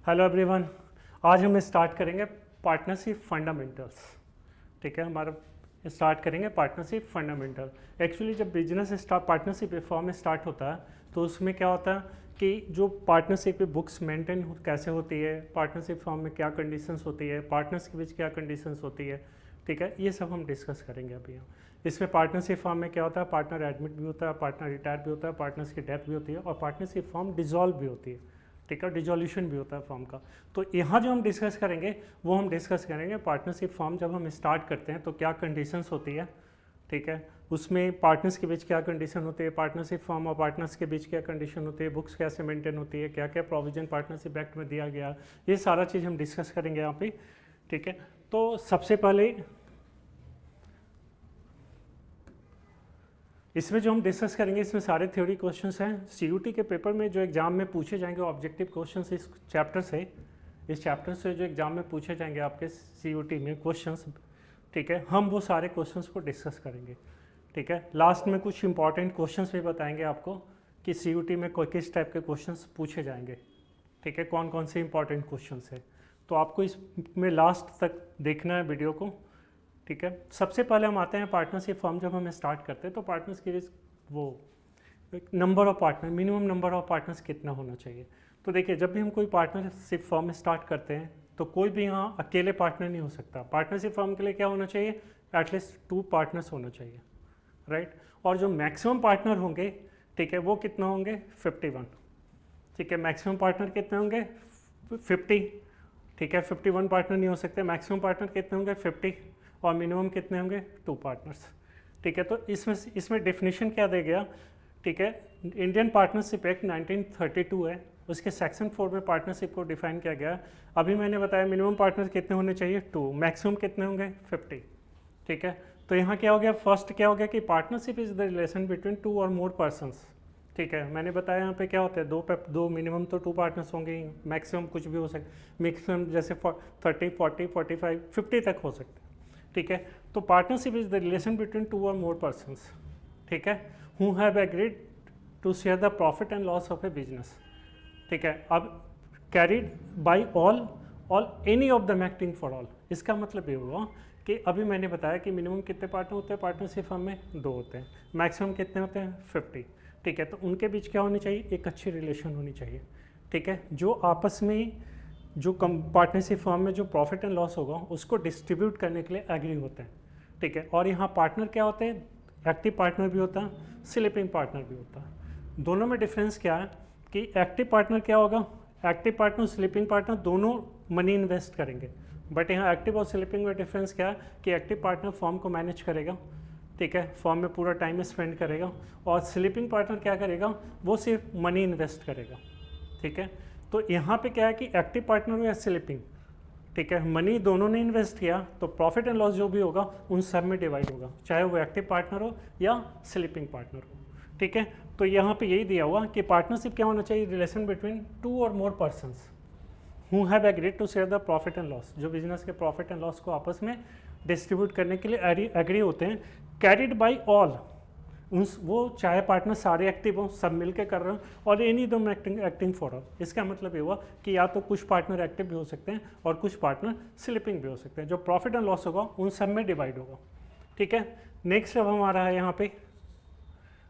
Hello everyone. आज हम start करेंगे पार्टनरशिप फंडामेंटल्स। ठीक है, हमारा स्टार्ट करेंगे पार्टनरशिप फंडामेंटल। एक्चुअली जब बिजनेस स्टार्ट पार्टनरशिप फॉर्म में स्टार्ट होता है तो उसमें क्या होता है कि जो पार्टनरशिप पे बुक्स मेंटेन कैसे होती है, पार्टनरशिप फॉर्म में क्या कंडीशंस होती है, पार्टनर्स के बीच क्या कंडीशंस होती है, ठीक है, ये सब हम डिस्कस करेंगे अभी हम। इसमें पार्टनरशिप फॉर्म में क्या होता है, पार्टनर एडमिट भी होता है, पार्टनर रिटायर भी होता है, पार्टनर्स की डेथ भी होती है और पार्टनरशिप फॉर्म डिजॉल्व भी होती है। ठीक है, डिजोल्यूशन भी होता है फॉर्म का। तो यहाँ जो हम डिस्कस करेंगे वो हम डिस्कस करेंगे पार्टनरशिप फॉर्म जब हम स्टार्ट करते हैं तो क्या कंडीशंस होती है। ठीक है, उसमें पार्टनर्स के बीच क्या कंडीशन होती है, पार्टनरशिप फॉर्म और पार्टनर्स के बीच क्या कंडीशन होती है, बुक्स कैसे मेंटेन होती है, क्या क्या प्रोविजन पार्टनरशिप एक्ट में दिया गया, ये सारा चीज़ हम डिस्कस करेंगे यहाँ पे। ठीक है, तो सबसे पहले इसमें जो हम डिस्कस करेंगे इसमें सारे थ्योरी क्वेश्चंस हैं। सीयूटी के पेपर में जो एग्जाम में पूछे जाएंगे ऑब्जेक्टिव क्वेश्चंस इस चैप्टर से जो एग्जाम में पूछे जाएंगे आपके सीयूटी में क्वेश्चंस। ठीक है, हम वो सारे क्वेश्चंस को डिस्कस करेंगे। ठीक है, लास्ट में कुछ इंपॉर्टेंट क्वेश्चंस भी बताएंगे आपको कि सीयूटी में किस टाइप के क्वेश्चंस पूछे जाएंगे। ठीक है, कौन कौन से इंपॉर्टेंट क्वेश्चंस है, तो आपको इसमें लास्ट तक देखना है वीडियो को। ठीक है, सबसे पहले हम आते हैं पार्टनरशिप फॉर्म जब हम स्टार्ट करते हैं तो पार्टनर्स के वो number of partner, minimum number of partners कितना होना चाहिए। तो देखिए, जब भी हम कोई पार्टनरशिप फॉर्म स्टार्ट करते हैं तो कोई भी यहाँ अकेले पार्टनर नहीं हो सकता। पार्टनरशिप फॉर्म के लिए क्या होना चाहिए, एटलीस्ट 2 पार्टनर्स होना चाहिए, राइट। और जो मैक्सिमम पार्टनर होंगे, ठीक है, वो कितना होंगे, 51। ठीक है, मैक्सिमम पार्टनर कितने होंगे, 50। ठीक है, 51 पार्टनर नहीं हो सकते, मैक्सिमम पार्टनर कितने होंगे, 50 और मिनिमम कितने होंगे, 2 पार्टनर्स। ठीक है, तो इसमें डेफिनेशन क्या दे गया। ठीक है, इंडियन पार्टनरशिप एक्ट 1932 है, उसके सेक्शन 4 में पार्टनरशिप को डिफाइन किया गया। अभी मैंने बताया मिनिमम पार्टनर कितने होने चाहिए, 2, मैक्सिमम कितने होंगे, 50। ठीक है, तो यहाँ क्या हो गया, फर्स्ट क्या हो गया कि partnership is the relation between 2 और मोर पर्सनस। ठीक है, मैंने बताया यहाँ पे क्या होता है, दो मिनिमम तो 2 पार्टनर्स होंगे ही, मैक्सिमम कुछ भी हो सकता, मैक्सिमम जैसे 30, 40, 45, 50 तक हो सकते हैं। ठीक है, तो partnership is the relation between 2 और मोर पर्सनस, ठीक है, who have agreed to share the profit and loss of a business. ठीक है, अब carried by all any of them acting for all, इसका मतलब ये हुआ कि अभी मैंने बताया कि मिनिमम कितने पार्टनर होते हैं पार्टनरशिप फर्म में, 2 होते हैं, मैक्सिमम कितने होते हैं, 50। ठीक है, तो उनके बीच क्या होनी चाहिए, एक अच्छी रिलेशन होनी चाहिए। ठीक है, जो आपस में जो पार्टनरशिप फर्म में जो प्रॉफिट एंड लॉस होगा उसको डिस्ट्रीब्यूट करने के लिए एग्री होते हैं। ठीक है, और यहाँ पार्टनर क्या होते हैं, एक्टिव पार्टनर भी होता है, स्लीपिंग पार्टनर भी होता है। दोनों में डिफरेंस क्या है कि एक्टिव पार्टनर क्या होगा, एक्टिव पार्टनर स्लीपिंग पार्टनर दोनों मनी इन्वेस्ट करेंगे, बट यहाँ एक्टिव और स्लीपिंग में डिफरेंस क्या है कि एक्टिव पार्टनर फॉर्म को मैनेज करेगा, ठीक है, फॉर्म में पूरा टाइम स्पेंड करेगा, और स्लीपिंग पार्टनर क्या करेगा, वो सिर्फ मनी इन्वेस्ट करेगा। ठीक है, तो यहाँ पे क्या है कि एक्टिव पार्टनर हो या स्लीपिंग, ठीक है, मनी दोनों ने इन्वेस्ट किया तो प्रॉफिट एंड लॉस जो भी होगा उन सब में डिवाइड होगा, चाहे वो एक्टिव पार्टनर हो या स्लीपिंग पार्टनर हो। ठीक है, तो यहाँ पे यही दिया हुआ कि पार्टनरशिप क्या होना चाहिए, रिलेशन बिटवीन 2 और more persons who have agreed to share the profit and loss, जो बिजनेस के प्रॉफिट एंड लॉस को आपस में डिस्ट्रीब्यूट करने के लिए एग्री होते हैं, कैरिड बाई ऑल, वो चाहे पार्टनर सारे एक्टिव हों, सब मिलके कर रहे हो, और एनी दम एक्टिंग फॉर ऑल। इसका मतलब ये हुआ कि या तो कुछ पार्टनर एक्टिव भी हो सकते हैं और कुछ पार्टनर स्लिपिंग भी हो सकते हैं, जो प्रॉफिट एंड लॉस होगा उन सब में डिवाइड होगा। ठीक है, नेक्स्ट अब हमारा है यहाँ पे,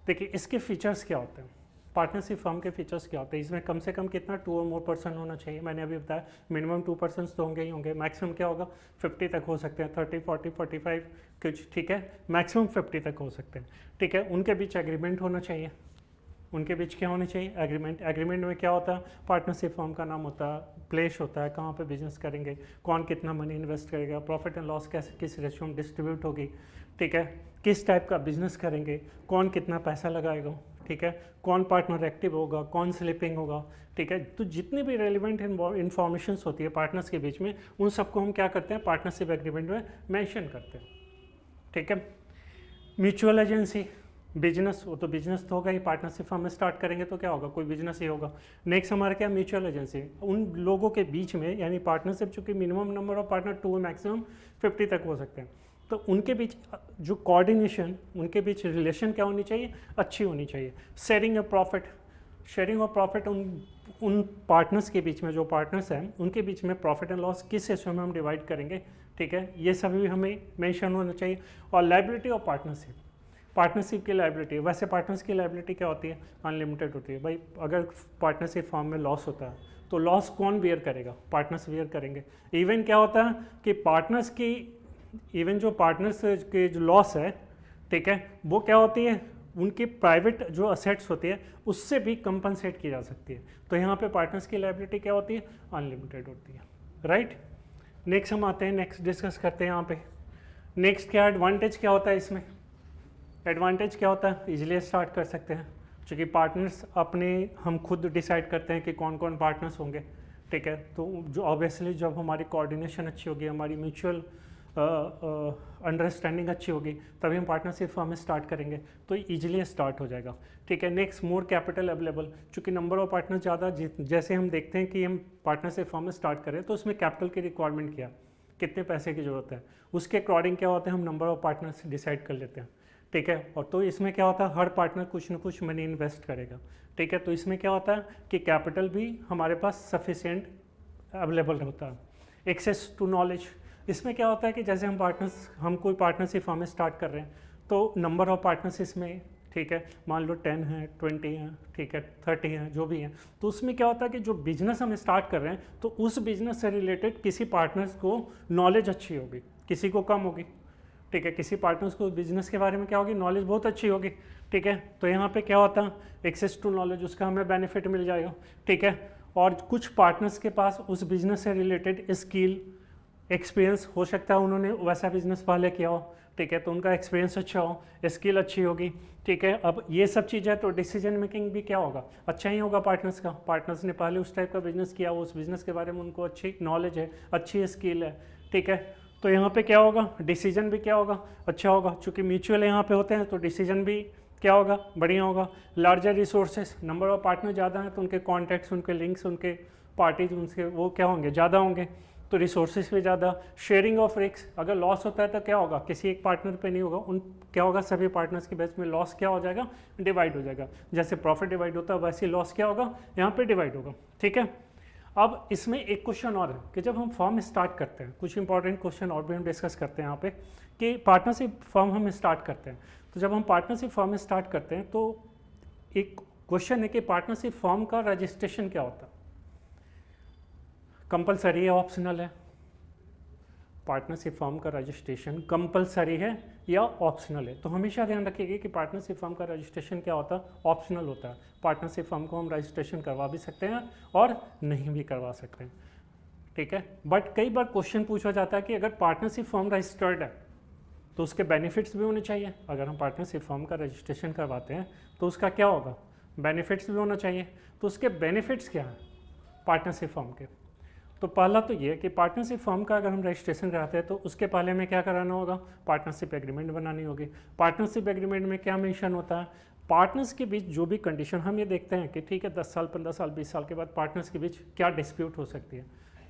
देखिए इसके फीचर्स क्या होते हैं, पार्टनरशिप फर्म के फीचर्स क्या होते हैं। इसमें कम से कम कितना, 2 और मोर पर्सन होना चाहिए, मैंने अभी बताया मिनिमम 2 पर्सन तो होंगे ही होंगे, मैक्सिमम क्या होगा 50 तक हो सकते हैं, 30, 40, 45 कुछ, ठीक है, मैक्सिमम 50 तक हो सकते हैं। ठीक है, उनके बीच एग्रीमेंट होना चाहिए, उनके बीच क्या होनी चाहिए, एग्रीमेंट। एग्रीमेंट में क्या होता है, पार्टनरशिप फर्म का नाम होता है, प्लेस होता है, कहाँ पे बिजनेस करेंगे, कौन कितना मनी इन्वेस्ट करेगा, प्रॉफिट एंड लॉस कैसे किस रेशियो में डिस्ट्रीब्यूट होगी, ठीक है, किस टाइप का बिजनेस करेंगे, कौन कितना पैसा लगाएगा, ठीक है, कौन पार्टनर एक्टिव होगा, कौन स्लिपिंग होगा। ठीक है, तो जितनी भी रेलिवेंट इन्फॉर्मेशन होती है पार्टनर्स के बीच में उन सबको हम क्या करते हैं पार्टनरशिप एग्रीमेंट में मेंशन करते हैं। ठीक है, म्यूचुअल एजेंसी, बिजनेस, वो तो बिजनेस तो होगा ही, पार्टनरशिप फर्म में स्टार्ट करेंगे तो क्या होगा, कोई बिजनेस ही होगा। नेक्स्ट हमारा क्या, म्यूचुअल एजेंसी, उन लोगों के बीच में, यानी पार्टनरशिप चूँकि minimum number of partner 2 maximum 50 तक हो सकते हैं, तो उनके बीच जो कोऑर्डिनेशन, उनके बीच रिलेशन क्या होनी चाहिए, अच्छी होनी चाहिए। Sharing of profit, sharing of profit उन पार्टनर्स के बीच में, जो पार्टनर्स हैं उनके बीच में प्रॉफिट एंड लॉस किस रेशियो में हम डिवाइड करेंगे, ठीक है, ये सभी हमें मेंशन होना चाहिए। और लायबिलिटी ऑफ पार्टनरशिप, पार्टनरशिप की लायबिलिटी, वैसे पार्टनर्स की लायबिलिटी क्या होती है, अनलिमिटेड होती है। भाई अगर पार्टनरशिप फॉर्म में लॉस होता है तो लॉस कौन बियर करेगा, पार्टनर्स बियर करेंगे। इवन क्या होता है कि पार्टनर्स की, इवन जो पार्टनर्स के जो लॉस है, ठीक है, वो क्या होती है, उनकी प्राइवेट जो असेट्स होती है उससे भी कंपनसेट की जा सकती है। तो यहाँ पे पार्टनर्स की लायबिलिटी क्या होती है, अनलिमिटेड होती है, राइट। नेक्स्ट हम आते हैं, नेक्स्ट डिस्कस करते हैं यहाँ पे। नेक्स्ट क्या एडवांटेज क्या होता है इसमें, एडवांटेज क्या होता है, इजीली स्टार्ट कर सकते हैं क्योंकि पार्टनर्स अपने, हम खुद डिसाइड करते हैं कि कौन कौन पार्टनर्स होंगे, ठीक है। तो जो ऑब्वियसली जब हमारी कोऑर्डिनेशन अच्छी होगी, हमारी म्यूचुअल अंडरस्टैंडिंग अच्छी होगी, तभी हम पार्टनरशिप फॉर्म स्टार्ट करेंगे, तो इजीली स्टार्ट हो जाएगा, ठीक है। नेक्स्ट, मोर कैपिटल अवेलेबल, चूँकि नंबर ऑफ पार्टनर ज़्यादा, जैसे हम देखते हैं कि हम पार्टनरशिप फॉर्म में स्टार्ट करें तो उसमें कैपिटल की रिक्वायरमेंट क्या, कितने पैसे की ज़रूरत है, उसके अकॉर्डिंग क्या होता है, हम नंबर ऑफ पार्टनर्स डिसाइड कर लेते हैं, ठीक है। और तो इसमें क्या होता है, हर पार्टनर कुछ ना कुछ मनी इन्वेस्ट करेगा, ठीक है। तो इसमें क्या होता है कि कैपिटल भी हमारे पास सफिशिएंट अवेलेबल होता है। एक्सेस टू नॉलेज, इसमें क्या होता है कि जैसे हम कोई पार्टनरशिप फॉर्म में स्टार्ट कर रहे हैं तो नंबर ऑफ पार्टनर्स इसमें, ठीक है, मान लो 10 है, 20 हैं, ठीक है, 30 हैं, जो भी हैं, तो उसमें क्या होता है कि जो बिजनेस हम स्टार्ट कर रहे हैं तो उस बिजनेस से रिलेटेड किसी पार्टनर्स को नॉलेज अच्छी होगी, किसी को कम होगी, ठीक है। किसी पार्टनर्स को बिजनेस के बारे में क्या होगी, नॉलेज बहुत अच्छी होगी, ठीक है। तो यहाँ पे क्या होता है, एक्सेस टू नॉलेज, उसका हमें बेनिफिट मिल जाएगा, ठीक है। और कुछ पार्टनर्स के पास उस बिजनेस से रिलेटेड स्किल, एक्सपीरियंस हो सकता है, उन्होंने वैसा बिजनेस पहले किया हो, ठीक है, तो उनका एक्सपीरियंस अच्छा हो, स्किल अच्छी होगी, ठीक है। अब ये सब चीज़ें, तो डिसीजन मेकिंग भी क्या होगा, अच्छा ही होगा पार्टनर्स का, पार्टनर्स ने पहले उस टाइप का बिजनेस किया, उस बिजनेस के बारे में उनको अच्छी नॉलेज है, अच्छी स्किल है, ठीक है। तो यहाँ पे क्या होगा, डिसीजन भी क्या होगा, अच्छा होगा, चूँकि म्यूचुअल यहाँ पे होते हैं तो डिसीजन भी क्या होगा, बढ़िया होगा। Larger resources, number of partner ज़्यादा हैं तो उनके कॉन्टैक्ट्स, उनके लिंक्स, उनके पार्टीज, उनसे वो क्या होंगे, ज़्यादा होंगे, तो रिसोर्सेज भी ज़्यादा। शेयरिंग ऑफ रिस्क, अगर लॉस होता है तो क्या होगा, किसी एक पार्टनर पे नहीं होगा, उन क्या होगा, सभी पार्टनर्स के बेस में लॉस क्या हो जाएगा, डिवाइड हो जाएगा। जैसे प्रॉफिट डिवाइड होता है वैसे लॉस क्या होगा, यहाँ पे डिवाइड होगा, ठीक है। अब इसमें एक क्वेश्चन और है कि जब हम फॉर्म स्टार्ट करते हैं, कुछ इंपॉर्टेंट क्वेश्चन और भी हम डिस्कस करते हैं यहाँ पे, कि पार्टनरशिप फॉर्म हम स्टार्ट करते हैं, तो जब हम पार्टनरशिप फॉर्म स्टार्ट करते हैं तो एक क्वेश्चन है कि पार्टनरशिप फॉर्म का रजिस्ट्रेशन क्या होता है, कंपलसरी है, ऑप्शनल है। पार्टनरशिप फॉर्म का रजिस्ट्रेशन कंपलसरी है या ऑप्शनल है, तो हमेशा ध्यान रखिएगा कि पार्टनरशिप फॉर्म का रजिस्ट्रेशन क्या होता है, ऑप्शनल होता है। पार्टनरशिप फॉर्म को हम रजिस्ट्रेशन करवा भी सकते हैं और नहीं भी करवा सकते हैं, ठीक है। बट कई बार क्वेश्चन पूछा जाता है कि अगर पार्टनरशिप फॉर्म रजिस्टर्ड है तो उसके बेनिफिट्स भी होने चाहिए। अगर हम पार्टनरशिप फॉर्म का रजिस्ट्रेशन करवाते हैं तो उसका क्या होगा, बेनिफिट्स भी होना चाहिए। तो उसके बेनिफिट्स क्या हैं पार्टनरशिप फॉर्म के, तो पहला तो ये कि पार्टनरशिप फॉर्म का अगर हम रजिस्ट्रेशन कराते हैं तो उसके पहले हमें क्या कराना होगा, पार्टनरशिप एग्रीमेंट बनानी होगी। पार्टनरशिप एग्रीमेंट में क्या मेंशन होता है, पार्टनर्स के बीच जो भी कंडीशन, हम ये देखते हैं कि ठीक है 10 साल 15 साल 20 साल के बाद पार्टनर्स के बीच क्या डिस्प्यूट हो सकती है,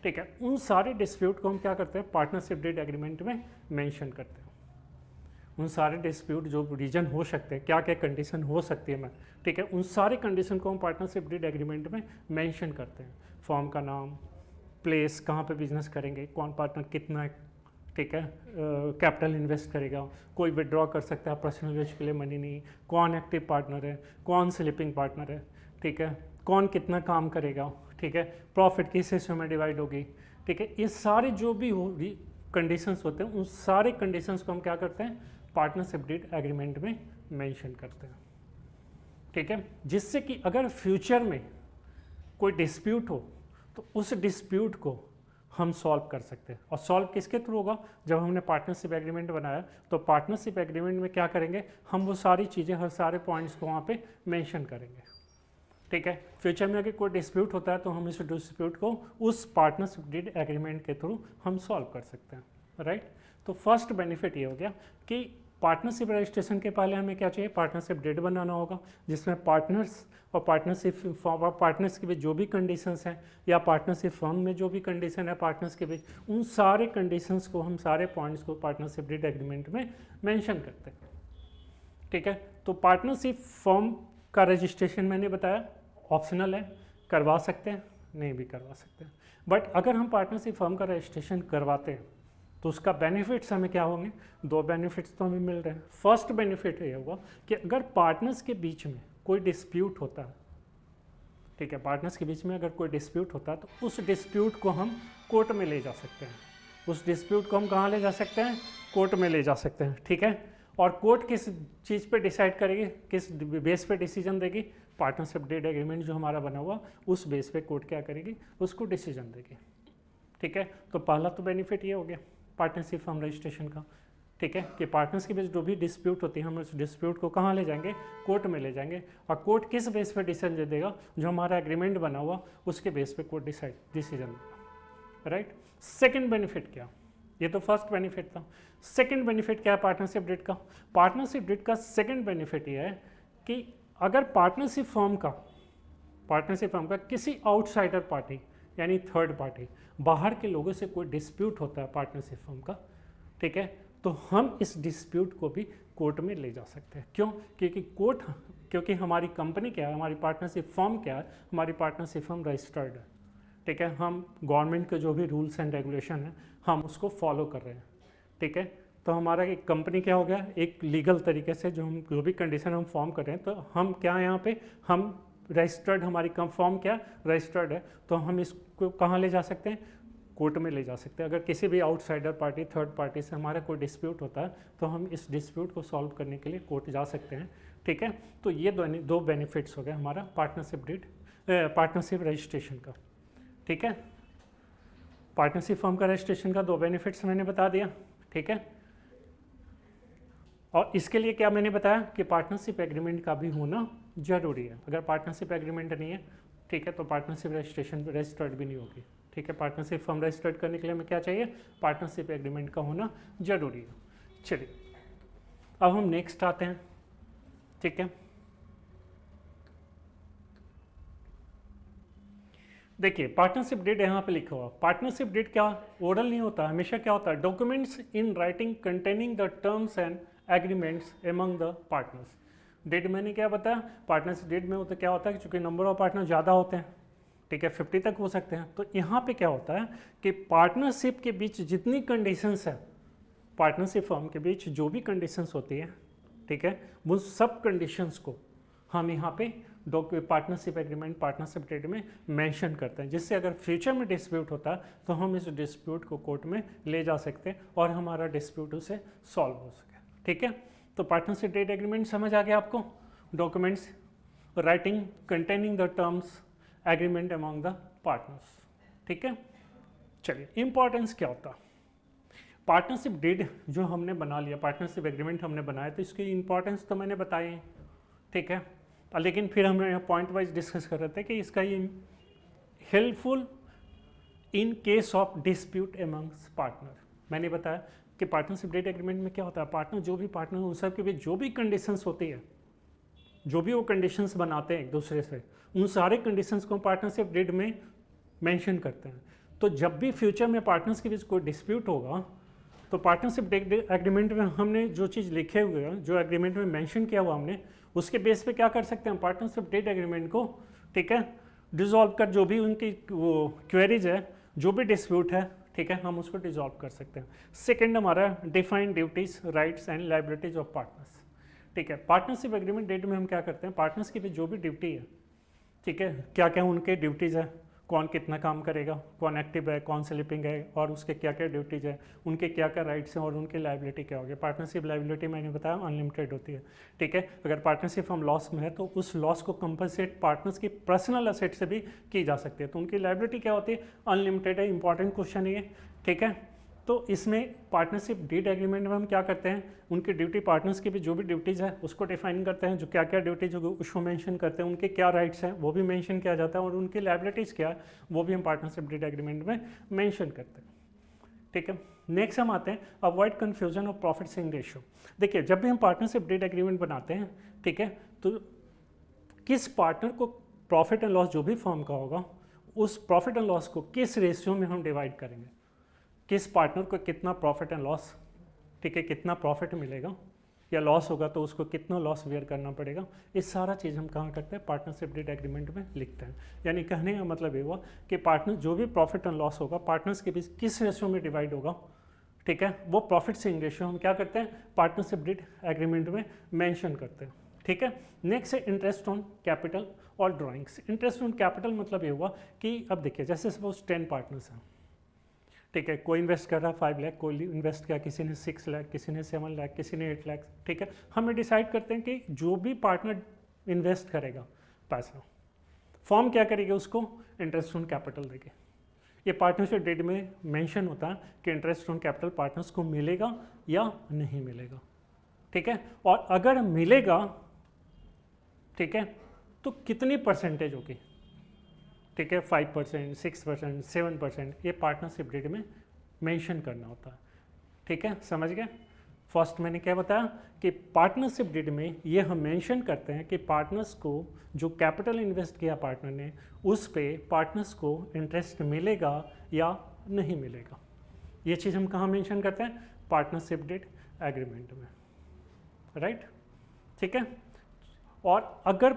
ठीक है, उन सारे डिस्प्यूट को हम क्या करते हैं, पार्टनरशिप डीड एग्रीमेंट में मेंशन करते हैं। उन सारे डिस्प्यूट जो रीजन हो सकते हैं, क्या क्या कंडीशन हो सकती है मैं, ठीक है, उन सारे कंडीशन को हम पार्टनरशिप डीड एग्रीमेंट में मेंशन करते हैं। फॉर्म का नाम, प्लेस, कहाँ पे बिजनेस करेंगे, कौन पार्टनर कितना, ठीक है, कैपिटल इन्वेस्ट करेगा, कोई विड्रॉ कर सकता है, पर्सनल यूज के लिए मनी नहीं, कौन एक्टिव पार्टनर है, कौन स्लिपिंग पार्टनर है, ठीक है, कौन कितना काम करेगा, ठीक है, प्रॉफिट किस हिस्से में डिवाइड होगी, ठीक है। ये सारे जो भी कंडीशंस होते हैं उन सारे कंडीशंस को हम क्या करते हैं, पार्टनरशिप डीड एग्रीमेंट में मेंशन करते हैं, ठीक है, जिससे कि अगर फ्यूचर में कोई डिस्प्यूट हो तो उस डिस्प्यूट को हम सॉल्व कर सकते हैं। और सॉल्व किसके थ्रू होगा, जब हमने पार्टनरशिप एग्रीमेंट बनाया तो पार्टनरशिप एग्रीमेंट में क्या करेंगे, हम वो सारी चीज़ें, हर सारे पॉइंट्स को वहाँ पे मेंशन करेंगे, ठीक है। फ्यूचर में अगर कोई डिस्प्यूट होता है तो हम इस डिस्प्यूट को उस पार्टनरशिप डीड एग्रीमेंट के थ्रू हम सॉल्व कर सकते हैं, राइट। तो फर्स्ट बेनिफिट ये हो गया कि पार्टनरशिप रजिस्ट्रेशन के पहले हमें क्या चाहिए, पार्टनरशिप डीड बनाना होगा, जिसमें पार्टनर्स और पार्टनर्स के बीच जो भी कंडीशंस हैं, या पार्टनरशिप फर्म में जो भी कंडीशन है पार्टनर्स के बीच, उन सारे कंडीशंस को, हम सारे पॉइंट्स को पार्टनरशिप डीड एग्रीमेंट में मेंशन करते हैं, ठीक है। तो पार्टनरशिप फर्म का रजिस्ट्रेशन मैंने बताया ऑप्शनल है, करवा सकते हैं, नहीं भी करवा सकते हैं। बट अगर हम पार्टनरशिप फर्म का रजिस्ट्रेशन करवाते हैं तो उसका बेनिफिट्स हमें क्या होंगे, 2 बेनिफिट्स तो हमें मिल रहे हैं। फर्स्ट बेनिफिट ये होगा कि अगर पार्टनर्स के बीच में कोई डिस्प्यूट होता है, ठीक है, पार्टनर्स के बीच में अगर कोई डिस्प्यूट होता है तो उस डिस्प्यूट को हम कोर्ट में ले जा सकते हैं। उस डिस्प्यूट को हम कहाँ ले जा सकते हैं, कोर्ट में ले जा सकते हैं, ठीक है। और कोर्ट किस चीज़ पे डिसाइड करेगी, किस बेस पे डिसीजन देगी, पार्टनरशिप डीड एग्रीमेंट जो हमारा बना हुआ उस बेस पे कोर्ट क्या करेगी, उसको डिसीजन देगी, ठीक है। तो पहला तो बेनिफिट ये हो गया पार्टनरशिप फर्म रजिस्ट्रेशन का, ठीक है, कि पार्टनर्स के बीच जो भी डिस्प्यूट होती है हम उस डिस्प्यूट को कहाँ ले जाएंगे, कोर्ट में ले जाएंगे। और कोर्ट किस बेस पे डिसीजन देगा, जो हमारा एग्रीमेंट बना हुआ उसके बेस पे कोर्ट डिसीजन देगा, राइट। सेकेंड बेनिफिट क्या, ये तो फर्स्ट बेनिफिट था। सेकेंड बेनिफिट क्या है पार्टनरशिप डीड का, पार्टनरशिप डीड का सेकेंड बेनिफिट ये है कि अगर पार्टनरशिप फर्म का किसी आउटसाइडर पार्टी यानी थर्ड पार्टी बाहर के लोगों से कोई डिस्प्यूट होता है पार्टनरशिप फर्म का, ठीक है, तो हम इस डिस्प्यूट को भी कोर्ट में ले जा सकते हैं। क्यों, क्योंकि हमारी कंपनी क्या है, हमारी पार्टनरशिप फर्म क्या है, हमारी पार्टनरशिप फर्म रजिस्टर्ड है, ठीक है। हम गवर्नमेंट के जो भी रूल्स एंड रेगुलेशन है हम उसको फॉलो कर रहे हैं, ठीक है। तो हमारा एक कंपनी क्या हो गया, एक लीगल तरीके से जो भी कंडीशन हम फॉर्म कर रहे हैं, तो हम क्या यहाँ पे हम रजिस्टर्ड, हमारी फॉर्म क्या रजिस्टर्ड है, तो हम इसको कहाँ ले जा सकते हैं, कोर्ट में ले जा सकते हैं। अगर किसी भी आउटसाइडर पार्टी थर्ड पार्टी से हमारा कोई डिस्प्यूट होता है तो हम इस डिस्प्यूट को सॉल्व करने के लिए कोर्ट जा सकते हैं, ठीक है। तो ये दो बेनिफिट्स हो गए हमारा पार्टनरशिप रजिस्ट्रेशन का, ठीक है। पार्टनरशिप फर्म का रजिस्ट्रेशन का 2 बेनिफिट्स मैंने बता दिया, ठीक है। और इसके लिए क्या मैंने बताया कि पार्टनरशिप एग्रीमेंट का भी होना जरूरी है। अगर पार्टनरशिप एग्रीमेंट नहीं है, ठीक है, तो पार्टनरशिप रजिस्ट्रेशन रजिस्टर्ड भी नहीं होगी, ठीक है। पार्टनरशिप फर्म रजिस्टर्ड करने के लिए हमें क्या चाहिए, पार्टनरशिप एग्रीमेंट का होना जरूरी है। चलिए अब हम नेक्स्ट आते हैं, ठीक है। देखिए पार्टनरशिप डीड यहाँ पे लिखा हुआ, पार्टनरशिप डीड क्या ओरल नहीं होता, हमेशा क्या होता है, documents in writing containing the terms and agreements among the partners. Deed मैंने क्या बताया, पार्टनरशिप डीड में होता क्या होता है कि चूंकि नंबर ऑफ पार्टनर ज़्यादा होते हैं, ठीक है, 50 तक हो सकते हैं, तो यहाँ पे क्या होता है कि पार्टनरशिप के बीच जितनी कंडीशंस है, पार्टनरशिप फर्म के बीच जो भी कंडीशंस होती है, ठीक है, वो सब कंडीशंस को हम यहाँ पे पार्टनरशिप एग्रीमेंट पार्टनरशिप डीड में मेंशन करते हैं, जिससे अगर फ्यूचर में डिस्प्यूट होता है तो हम इस डिस्प्यूट को कोर्ट में ले जा सकते हैं और हमारा डिस्प्यूट उसे सॉल्व हो सके, ठीक है। तो पार्टनरशिप डीड एग्रीमेंट समझ आ गया आपको, documents writing containing the terms agreement among the partners, ठीक है। चलिए इंपॉर्टेंस क्या होता, पार्टनरशिप डीड जो हमने बना लिया, पार्टनरशिप एग्रीमेंट हमने बनाया, तो इसकी इंपॉर्टेंस तो मैंने बताई है, ठीक है। लेकिन फिर हम यहाँ पॉइंट वाइज डिस्कस कर रहे थे कि इसका ये helpful in case of dispute amongst partner. मैंने बताया कि पार्टनरशिप डीड एग्रीमेंट में क्या होता है, पार्टनर जो भी पार्टनर उन सब के बीच जो भी कंडीशंस होती है, जो भी वो कंडीशंस बनाते हैं एक दूसरे से, उन सारे कंडीशंस को पार्टनरशिप डीड में मेंशन करते हैं। तो जब भी फ्यूचर में पार्टनर्स के बीच कोई डिस्प्यूट होगा तो पार्टनरशिप डीड एग्रीमेंट में हमने जो चीज़ लिखे हुए हैं, जो एग्रीमेंट में मेंशन किया हुआ हमने, उसके बेस पे क्या कर सकते हैं, पार्टनरशिप डीड एग्रीमेंट को, ठीक है, डिसॉल्व कर, जो भी उनकी वो क्वेरीज है, जो भी डिस्प्यूट है, ठीक है, हम उसको डिसॉल्व कर सकते हैं। सेकंड हमारा defined duties rights and liabilities of partners, ठीक है। पार्टनरशिप एग्रीमेंट डेट में हम क्या करते हैं, पार्टनर्स की भी जो भी ड्यूटी है, ठीक है, क्या क्या उनके ड्यूटीज़ है, कौन कितना काम करेगा, कौन एक्टिव है, कौन स्लीपिंग है, और उसके क्या क्या ड्यूटीज़ है, उनके क्या क्या राइट्स हैं और उनकी लायबिलिटी क्या होगी। पार्टनरशिप लायबिलिटी मैंने बताया अनलिमिटेड होती है, ठीक है। अगर पार्टनरशिप हम लॉस में है तो उस लॉस को कंपनसेट पार्टनर्स की पर्सनल असेट से भी की जा सकती है, तो उनकी लायबिलिटी क्या होती है, अनलिमिटेड है। इंपॉर्टेंट क्वेश्चन है ये, ठीक है। तो इसमें पार्टनरशिप डीड एग्रीमेंट में हम क्या करते हैं, उनकी ड्यूटी, पार्टनर्स की भी जो भी ड्यूटीज़ है उसको डिफाइन करते हैं, जो क्या क्या ड्यूटीज होगी उसको मेंशन करते हैं, उनके क्या राइट्स हैं वो भी मेंशन किया जाता है, और उनकी लायबिलिटीज़ क्या है वो भी हम पार्टनरशिप डीड एग्रीमेंट में मेंशन करते हैं, ठीक है। नेक्स्ट हम आते हैं avoid confusion of profit sharing ratio. देखिए जब भी हम पार्टनरशिप डीड एग्रीमेंट बनाते हैं, ठीक है, तो किस पार्टनर को प्रॉफिट एंड लॉस जो भी फर्म का होगा, उस प्रॉफिट एंड लॉस को किस रेशियो में हम डिवाइड करेंगे, किस पार्टनर को कितना प्रॉफिट एंड लॉस, ठीक है, कितना प्रॉफिट मिलेगा, या लॉस होगा तो उसको कितना लॉस बेयर करना पड़ेगा, ये सारा चीज़ हम कहाँ करते हैं, पार्टनरशिप डीड एग्रीमेंट में लिखते हैं। यानी कहने का मतलब ये हुआ कि पार्टनर जो भी प्रॉफिट एंड लॉस होगा पार्टनर्स के बीच किस रेशियो में डिवाइड होगा, ठीक है, वो प्रॉफिट शेयरिंग रेशियो हम क्या करते हैं, पार्टनरशिप डीड एग्रीमेंट में मेंशन करते हैं, ठीक है। नेक्स्ट है इंटरेस्ट ऑन कैपिटल और ड्राइंग्स। इंटरेस्ट ऑन कैपिटल मतलब ये हुआ कि अब देखिए जैसे सपोज 10 पार्टनर्स हैं, ठीक है, कोई इन्वेस्ट कर रहा है 5 लाख, कोई इन्वेस्ट किया किसी ने 6 लाख, किसी ने 7 लाख, किसी ने 8 लाख, ठीक है। हम डिसाइड करते हैं कि जो भी पार्टनर इन्वेस्ट करेगा पैसा, फॉर्म क्या करेगी, उसको इंटरेस्ट ऑन कैपिटल देगी। ये पार्टनरशिप डीड में मेंशन होता है कि इंटरेस्ट ऑन कैपिटल पार्टनर्स को मिलेगा या नहीं मिलेगा, ठीक है। और अगर मिलेगा, ठीक है, तो कितनी परसेंटेज होगी, ठीक है, 5%, 6%, 7%, ये पार्टनरशिप डीड में मेंशन करना होता है, ठीक है, समझ गए। फर्स्ट मैंने क्या बताया कि पार्टनरशिप डीड में ये हम मेंशन करते हैं कि पार्टनर्स को जो कैपिटल इन्वेस्ट किया पार्टनर ने उस पे पार्टनर्स को इंटरेस्ट मिलेगा या नहीं मिलेगा। ये चीज़ हम कहाँ मेंशन करते हैं, पार्टनरशिप डीड एग्रीमेंट में, राइट, ठीक है। और अगर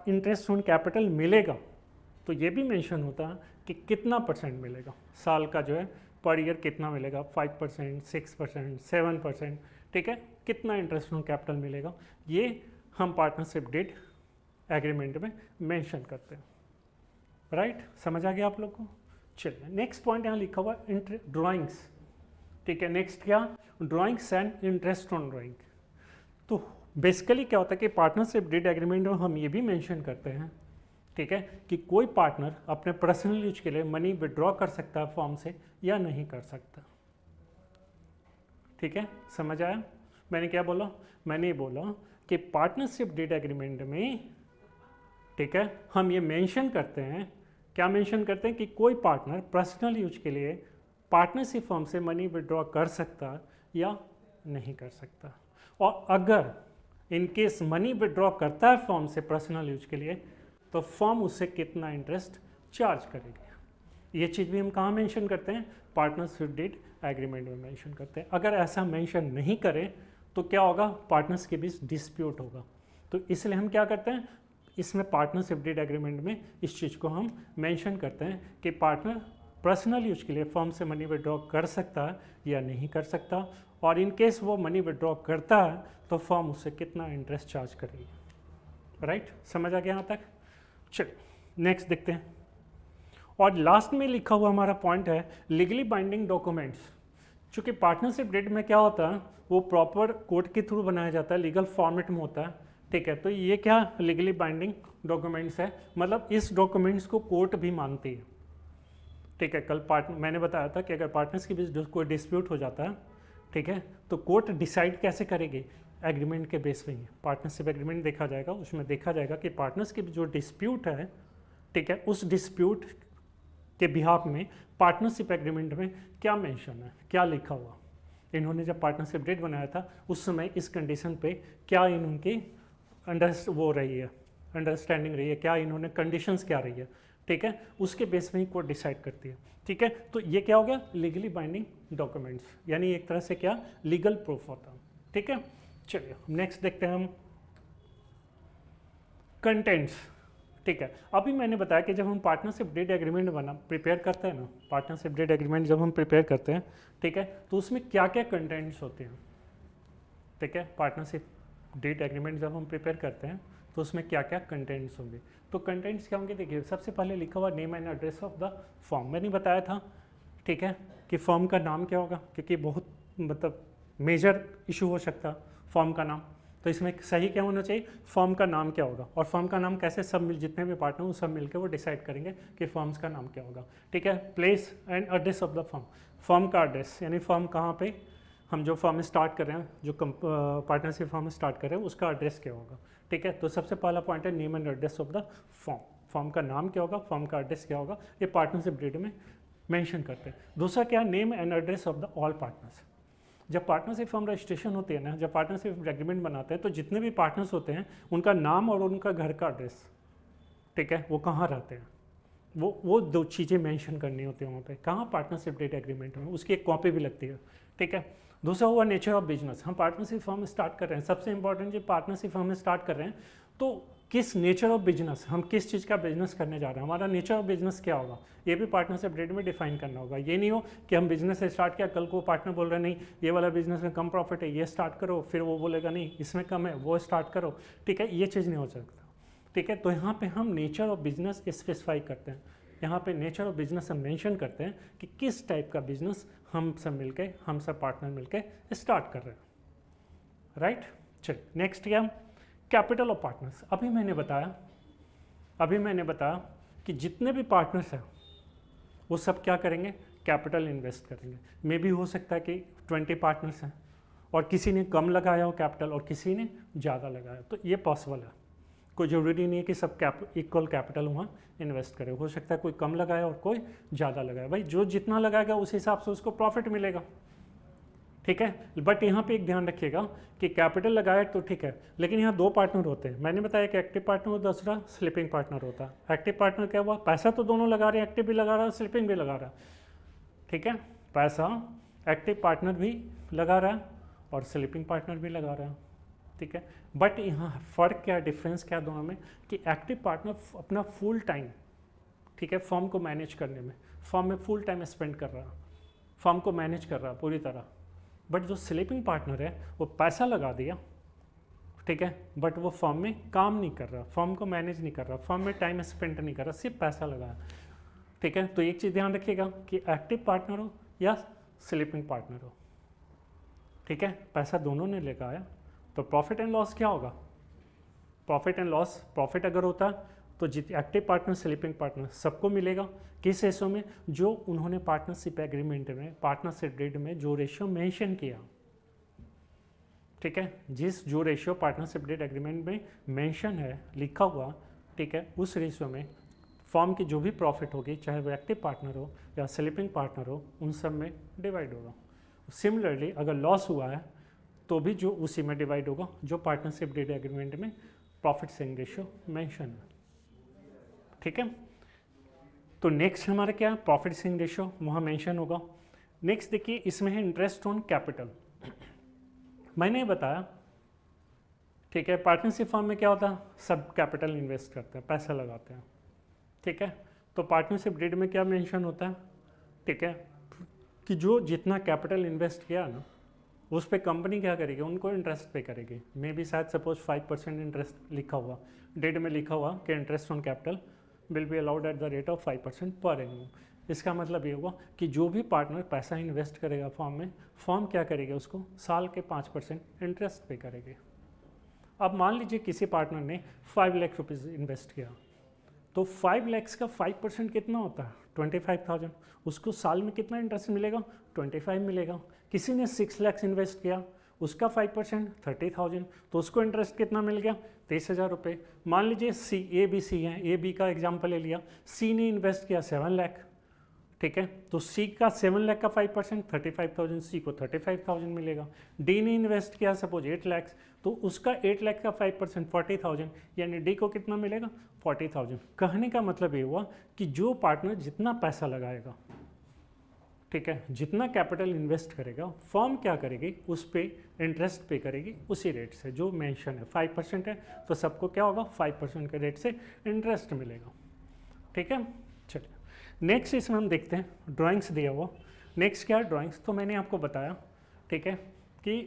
इंटरेस्ट ऑन कैपिटल मिलेगा तो ये भी मेंशन होता है कि कितना परसेंट मिलेगा, साल का जो है पर ईयर कितना मिलेगा, 5%, 6%, 7%, ठीक है, कितना इंटरेस्ट ऑन कैपिटल मिलेगा, ये हम पार्टनरशिप डीड एग्रीमेंट में मेंशन करते हैं, राइट, समझ आ गया आप लोग को। चलिए नेक्स्ट पॉइंट यहाँ लिखा हुआ ड्राइंग्स, ठीक है। नेक्स्ट क्या, drawings and interest on drawing. तो बेसिकली क्या होता है कि पार्टनरशिप डीड एग्रीमेंट में हम ये भी मेंशन करते हैं, ठीक है, कि कोई पार्टनर अपने पर्सनल यूज के लिए मनी विड्रॉ कर सकता है फॉर्म से या नहीं कर सकता, ठीक है, समझ आया। मैंने क्या बोला, मैंने बोला कि पार्टनरशिप डीड एग्रीमेंट में, ठीक है, हम ये मेंशन करते हैं, क्या मेंशन करते हैं कि कोई पार्टनर पर्सनल यूज के लिए पार्टनरशिप फॉर्म से मनी विड्रॉ कर सकता या नहीं कर सकता। और अगर इनकेस मनी विड्रॉ करता है फॉर्म से पर्सनल यूज के लिए तो फॉर्म उससे कितना इंटरेस्ट चार्ज करेगी। ये चीज़ भी हम कहाँ मेंशन करते हैं, पार्टनरशिप डीड एग्रीमेंट में मेंशन करते हैं। अगर ऐसा मेंशन नहीं करें तो क्या होगा, पार्टनर्स के बीच डिस्प्यूट होगा। तो इसलिए हम क्या करते हैं, इसमें पार्टनरशिप डीड एग्रीमेंट में इस चीज़ को हम मेंशन करते हैं कि पार्टनर पर्सनल यूज के लिए फॉर्म से मनी विड्रॉ कर सकता है या नहीं कर सकता, और इन केस वो मनी विड्रॉ करता है तो फॉर्म उससे कितना इंटरेस्ट चार्ज करेगी, राइट, समझ आ गया यहाँ तक। चलिए नेक्स्ट देखते हैं। और लास्ट में लिखा हुआ हमारा पॉइंट है लीगली बाइंडिंग डॉक्यूमेंट्स। चूँकि पार्टनरशिप डीड में क्या होता है, वो प्रॉपर कोर्ट के थ्रू बनाया जाता है, लीगल फॉर्मेट में होता है, ठीक है। तो ये क्या लीगली बाइंडिंग डॉक्यूमेंट्स है, मतलब इस डॉक्यूमेंट्स को कोर्ट भी मानती है, ठीक है। कल मैंने बताया था कि अगर पार्टनर्स के बीच कोई डिस्प्यूट हो जाता है, ठीक है, तो कोर्ट डिसाइड कैसे करेगी, एग्रीमेंट के बेस पे ही। पार्टनरशिप एग्रीमेंट देखा जाएगा, उसमें देखा जाएगा कि पार्टनर्स के जो डिस्प्यूट है, ठीक है, उस डिस्प्यूट के बिहाफ में पार्टनरशिप एग्रीमेंट में क्या मेंशन है, क्या लिखा हुआ। इन्होंने जब पार्टनरशिप डीड बनाया था उस समय इस कंडीशन पे क्या इनकी अंडरस्टैंडिंग रही है, क्या इन्होंने कंडीशंस क्या रही है, ठीक है, उसके बेस में ही कोर्ट डिसाइड करती है, ठीक है। तो ये क्या हो गया, लीगली बाइंडिंग डॉक्यूमेंट्स, यानी एक तरह से क्या लीगल प्रूफ होता है, ठीक है। चलिए नेक्स्ट देखते हैं हम कंटेंट्स, ठीक है। अभी मैंने बताया कि जब हम पार्टनरशिप डीड एग्रीमेंट प्रिपेयर करते हैं ना, पार्टनरशिप डीड एग्रीमेंट जब हम प्रिपेयर करते हैं, ठीक है, तो उसमें क्या क्या कंटेंट्स होते हैं, ठीक है। पार्टनरशिप डीड एग्रीमेंट जब हम प्रिपेयर करते हैं तो उसमें क्या क्या कंटेंट्स होंगे। तो कंटेंट्स क्या होंगे, देखिए सबसे पहले लिखा हुआ name and address of the firm. मैंने बताया था, ठीक है, कि फर्म का नाम क्या होगा, क्योंकि बहुत मतलब मेजर इशू हो सकता है फर्म का नाम। तो इसमें सही क्या होना चाहिए, फर्म का नाम क्या होगा, और फर्म का नाम कैसे सब जितने भी पार्टनर वो सब मिलकर वो डिसाइड करेंगे कि फर्म्स का नाम क्या होगा, ठीक है। Place and address of the firm, firm का एड्रेस यानी फर्म कहाँ पे हम जो फर्म स्टार्ट कर रहे हैं, जो पार्टनरशिप फर्म स्टार्ट कर रहे हैं उसका एड्रेस क्या होगा, ठीक है। तो सबसे पहला पॉइंट है name and address of the firm, firm का नाम क्या होगा, फर्म का एड्रेस क्या होगा, ये पार्टनरशिप डीड में मेंशन करते हैं। दूसरा क्या है, name and address of the all partners. जब पार्टनरशिप फर्म रजिस्ट्रेशन होती है ना, जब पार्टनरशिप एग्रीमेंट बनाते हैं तो जितने भी पार्टनर्स होते हैं उनका नाम और उनका घर का एड्रेस, ठीक है, वो कहाँ रहते हैं, वो दो चीज़ें मेंशन करनी होती हैं वहाँ पे, कहाँ पार्टनरशिप डीड एग्रीमेंट में, उसकी एक कॉपी भी लगती है, ठीक है। दूसरा हुआ नेचर ऑफ बिजनेस। हम पार्टनरशिप फर्म स्टार्ट कर रहे हैं, सबसे इंपॉर्टेंट जो पार्टनरशिप फर्म स्टार्ट कर रहे हैं तो किस नेचर ऑफ बिजनेस, हम किस चीज़ का बिजनेस करने जा रहे हैं, हमारा नेचर ऑफ बिजनेस क्या होगा, ये भी पार्टनरशिप डेट में डिफाइन करना होगा। ये नहीं हो कि हम बिजनेस स्टार्ट किया, कल को पार्टनर बोल रहे नहीं ये वाला बिजनेस में कम प्रॉफिट है, ये स्टार्ट करो, फिर वो बोलेगा नहीं इसमें कम है, वो स्टार्ट करो, ठीक है, ये चीज़ नहीं हो सकता, ठीक है। तो यहाँ पे हम नेचर ऑफ बिजनेस स्पेसिफाई करते हैं, यहाँ पे नेचर ऑफ बिजनेस हम मेंशन करते हैं कि किस टाइप का बिजनेस हम सब मिलके, हम सब पार्टनर मिलके स्टार्ट कर रहे हैं, राइट। चलिए नेक्स्ट क्या, कैपिटल ऑफ पार्टनर्स। अभी मैंने बताया कि जितने भी पार्टनर्स हैं वो सब क्या करेंगे, कैपिटल इन्वेस्ट करेंगे। मे भी हो सकता है कि 20 पार्टनर्स हैं और किसी ने कम लगाया हो कैपिटल और किसी ने ज़्यादा लगाया, तो ये पॉसिबल है। कोई ज़रूरी नहीं है कि सब इक्वल कैपिटल वहाँ इन्वेस्ट करे, हो सकता है कोई कम लगाया और कोई ज़्यादा लगाया। भाई जो जितना लगाएगा उस हिसाब से उसको प्रॉफिट मिलेगा, ठीक है। बट यहाँ पे एक ध्यान रखिएगा कि कैपिटल लगाया तो ठीक है, लेकिन यहाँ दो पार्टनर होते हैं। मैंने बताया कि एक्टिव पार्टनर और दूसरा स्लीपिंग पार्टनर होता है। एक्टिव पार्टनर क्या हुआ, पैसा तो दोनों लगा रहे हैं, एक्टिव भी लगा रहा है, स्लीपिंग भी लगा रहा है, ठीक है। पैसा एक्टिव पार्टनर भी लगा रहा है और स्लीपिंग पार्टनर भी लगा रहा है, ठीक है। बट यहाँ फ़र्क क्या, डिफरेंस क्या दोनों में, कि एक्टिव पार्टनर अपना फुल टाइम, ठीक है, फर्म को मैनेज करने में, फर्म में फुल टाइम स्पेंड कर रहा है, फर्म को मैनेज कर रहा है पूरी तरह। बट जो स्लीपिंग पार्टनर है वो पैसा लगा दिया, ठीक है, बट वो फर्म में काम नहीं कर रहा, फर्म को मैनेज नहीं कर रहा, फर्म में टाइम स्पेंड नहीं कर रहा, सिर्फ पैसा लगाया, ठीक है। तो एक चीज़ ध्यान रखिएगा कि एक्टिव पार्टनर हो या स्लीपिंग पार्टनर हो, ठीक है, पैसा दोनों ने लगाया, तो प्रॉफिट एंड लॉस क्या होगा, प्रॉफिट एंड लॉस, प्रॉफिट अगर होता तो जित एक्टिव पार्टनर स्लीपिंग पार्टनर सबको मिलेगा, किस रेशो में, जो उन्होंने पार्टनरशिप एग्रीमेंट में, पार्टनरशिप डेट में जो रेशियो मेंशन किया, ठीक है, जो रेशियो पार्टनरशिप डेट एग्रीमेंट में मेंशन है, लिखा हुआ, ठीक है, उस रेशियो में फर्म की जो भी प्रॉफिट होगी, चाहे वो एक्टिव पार्टनर हो या स्लीपिंग पार्टनर हो, उन सब में डिवाइड होगा। सिमिलरली अगर लॉस हुआ है तो भी जो उसी में डिवाइड होगा जो पार्टनरशिप डेट एग्रीमेंट में प्रॉफिट शेयरिंग रेशियो मेंशन है, ठीक है। तो नेक्स्ट हमारा क्या है, प्रॉफिट शेयरिंग रेशियो वहाँ मेंशन होगा। नेक्स्ट देखिए इसमें है इंटरेस्ट ऑन कैपिटल। मैंने बताया, ठीक है, पार्टनरशिप फर्म में क्या होता है, सब कैपिटल इन्वेस्ट करते हैं, पैसा लगाते हैं, ठीक है। तो पार्टनरशिप डेट में क्या मेंशन होता है, ठीक है, कि जो जितना कैपिटल इन्वेस्ट किया ना उस पर कंपनी क्या करेगी, उनको इंटरेस्ट पे करेगी। मे बी शायद सपोज 5% इंटरेस्ट लिखा हुआ, डेट में लिखा हुआ कि interest on capital will be allowed at the rate of 5% पर एनुअम। इसका मतलब ये होगा कि जो भी पार्टनर पैसा इन्वेस्ट करेगा फर्म में, फर्म क्या करेगी, उसको साल के 5% इंटरेस्ट पे करेगी। अब मान लीजिए किसी पार्टनर ने 5 लाख रुपीज़ इन्वेस्ट किया, तो 5 लाख का 5% कितना होता है, 25,000, उसको साल में कितना इंटरेस्ट मिलेगा, 25 मिलेगा। किसी ने 6 लाख इन्वेस्ट किया, उसका 5% 30,000, तो उसको इंटरेस्ट कितना मिल गया, 23,000 रुपये। मान लीजिए ए बी सी है, ए बी का एग्जाम्पल ले लिया, सी ने इन्वेस्ट किया 7 लाख, ठीक है, तो सी का 7 लाख का 5% 35,000, सी को 35,000 मिलेगा। डी ने इन्वेस्ट किया सपोज 8 लाख, तो उसका 8 लाख का 5% 40,000, यानी डी को कितना मिलेगा, 40,000। कहने का मतलब ये हुआ कि जो पार्टनर जितना पैसा लगाएगा, ठीक है, जितना कैपिटल इन्वेस्ट करेगा, फर्म क्या करेगी, उस पर इंटरेस्ट पे करेगी उसी रेट से जो मेंशन है। 5% है तो सबको क्या होगा, 5% के रेट से इंटरेस्ट मिलेगा, ठीक है। चलिए नेक्स्ट इसमें हम देखते हैं ड्राइंग्स दिया हुआ। नेक्स्ट क्या है ड्राइंग्स, तो मैंने आपको बताया, ठीक है, कि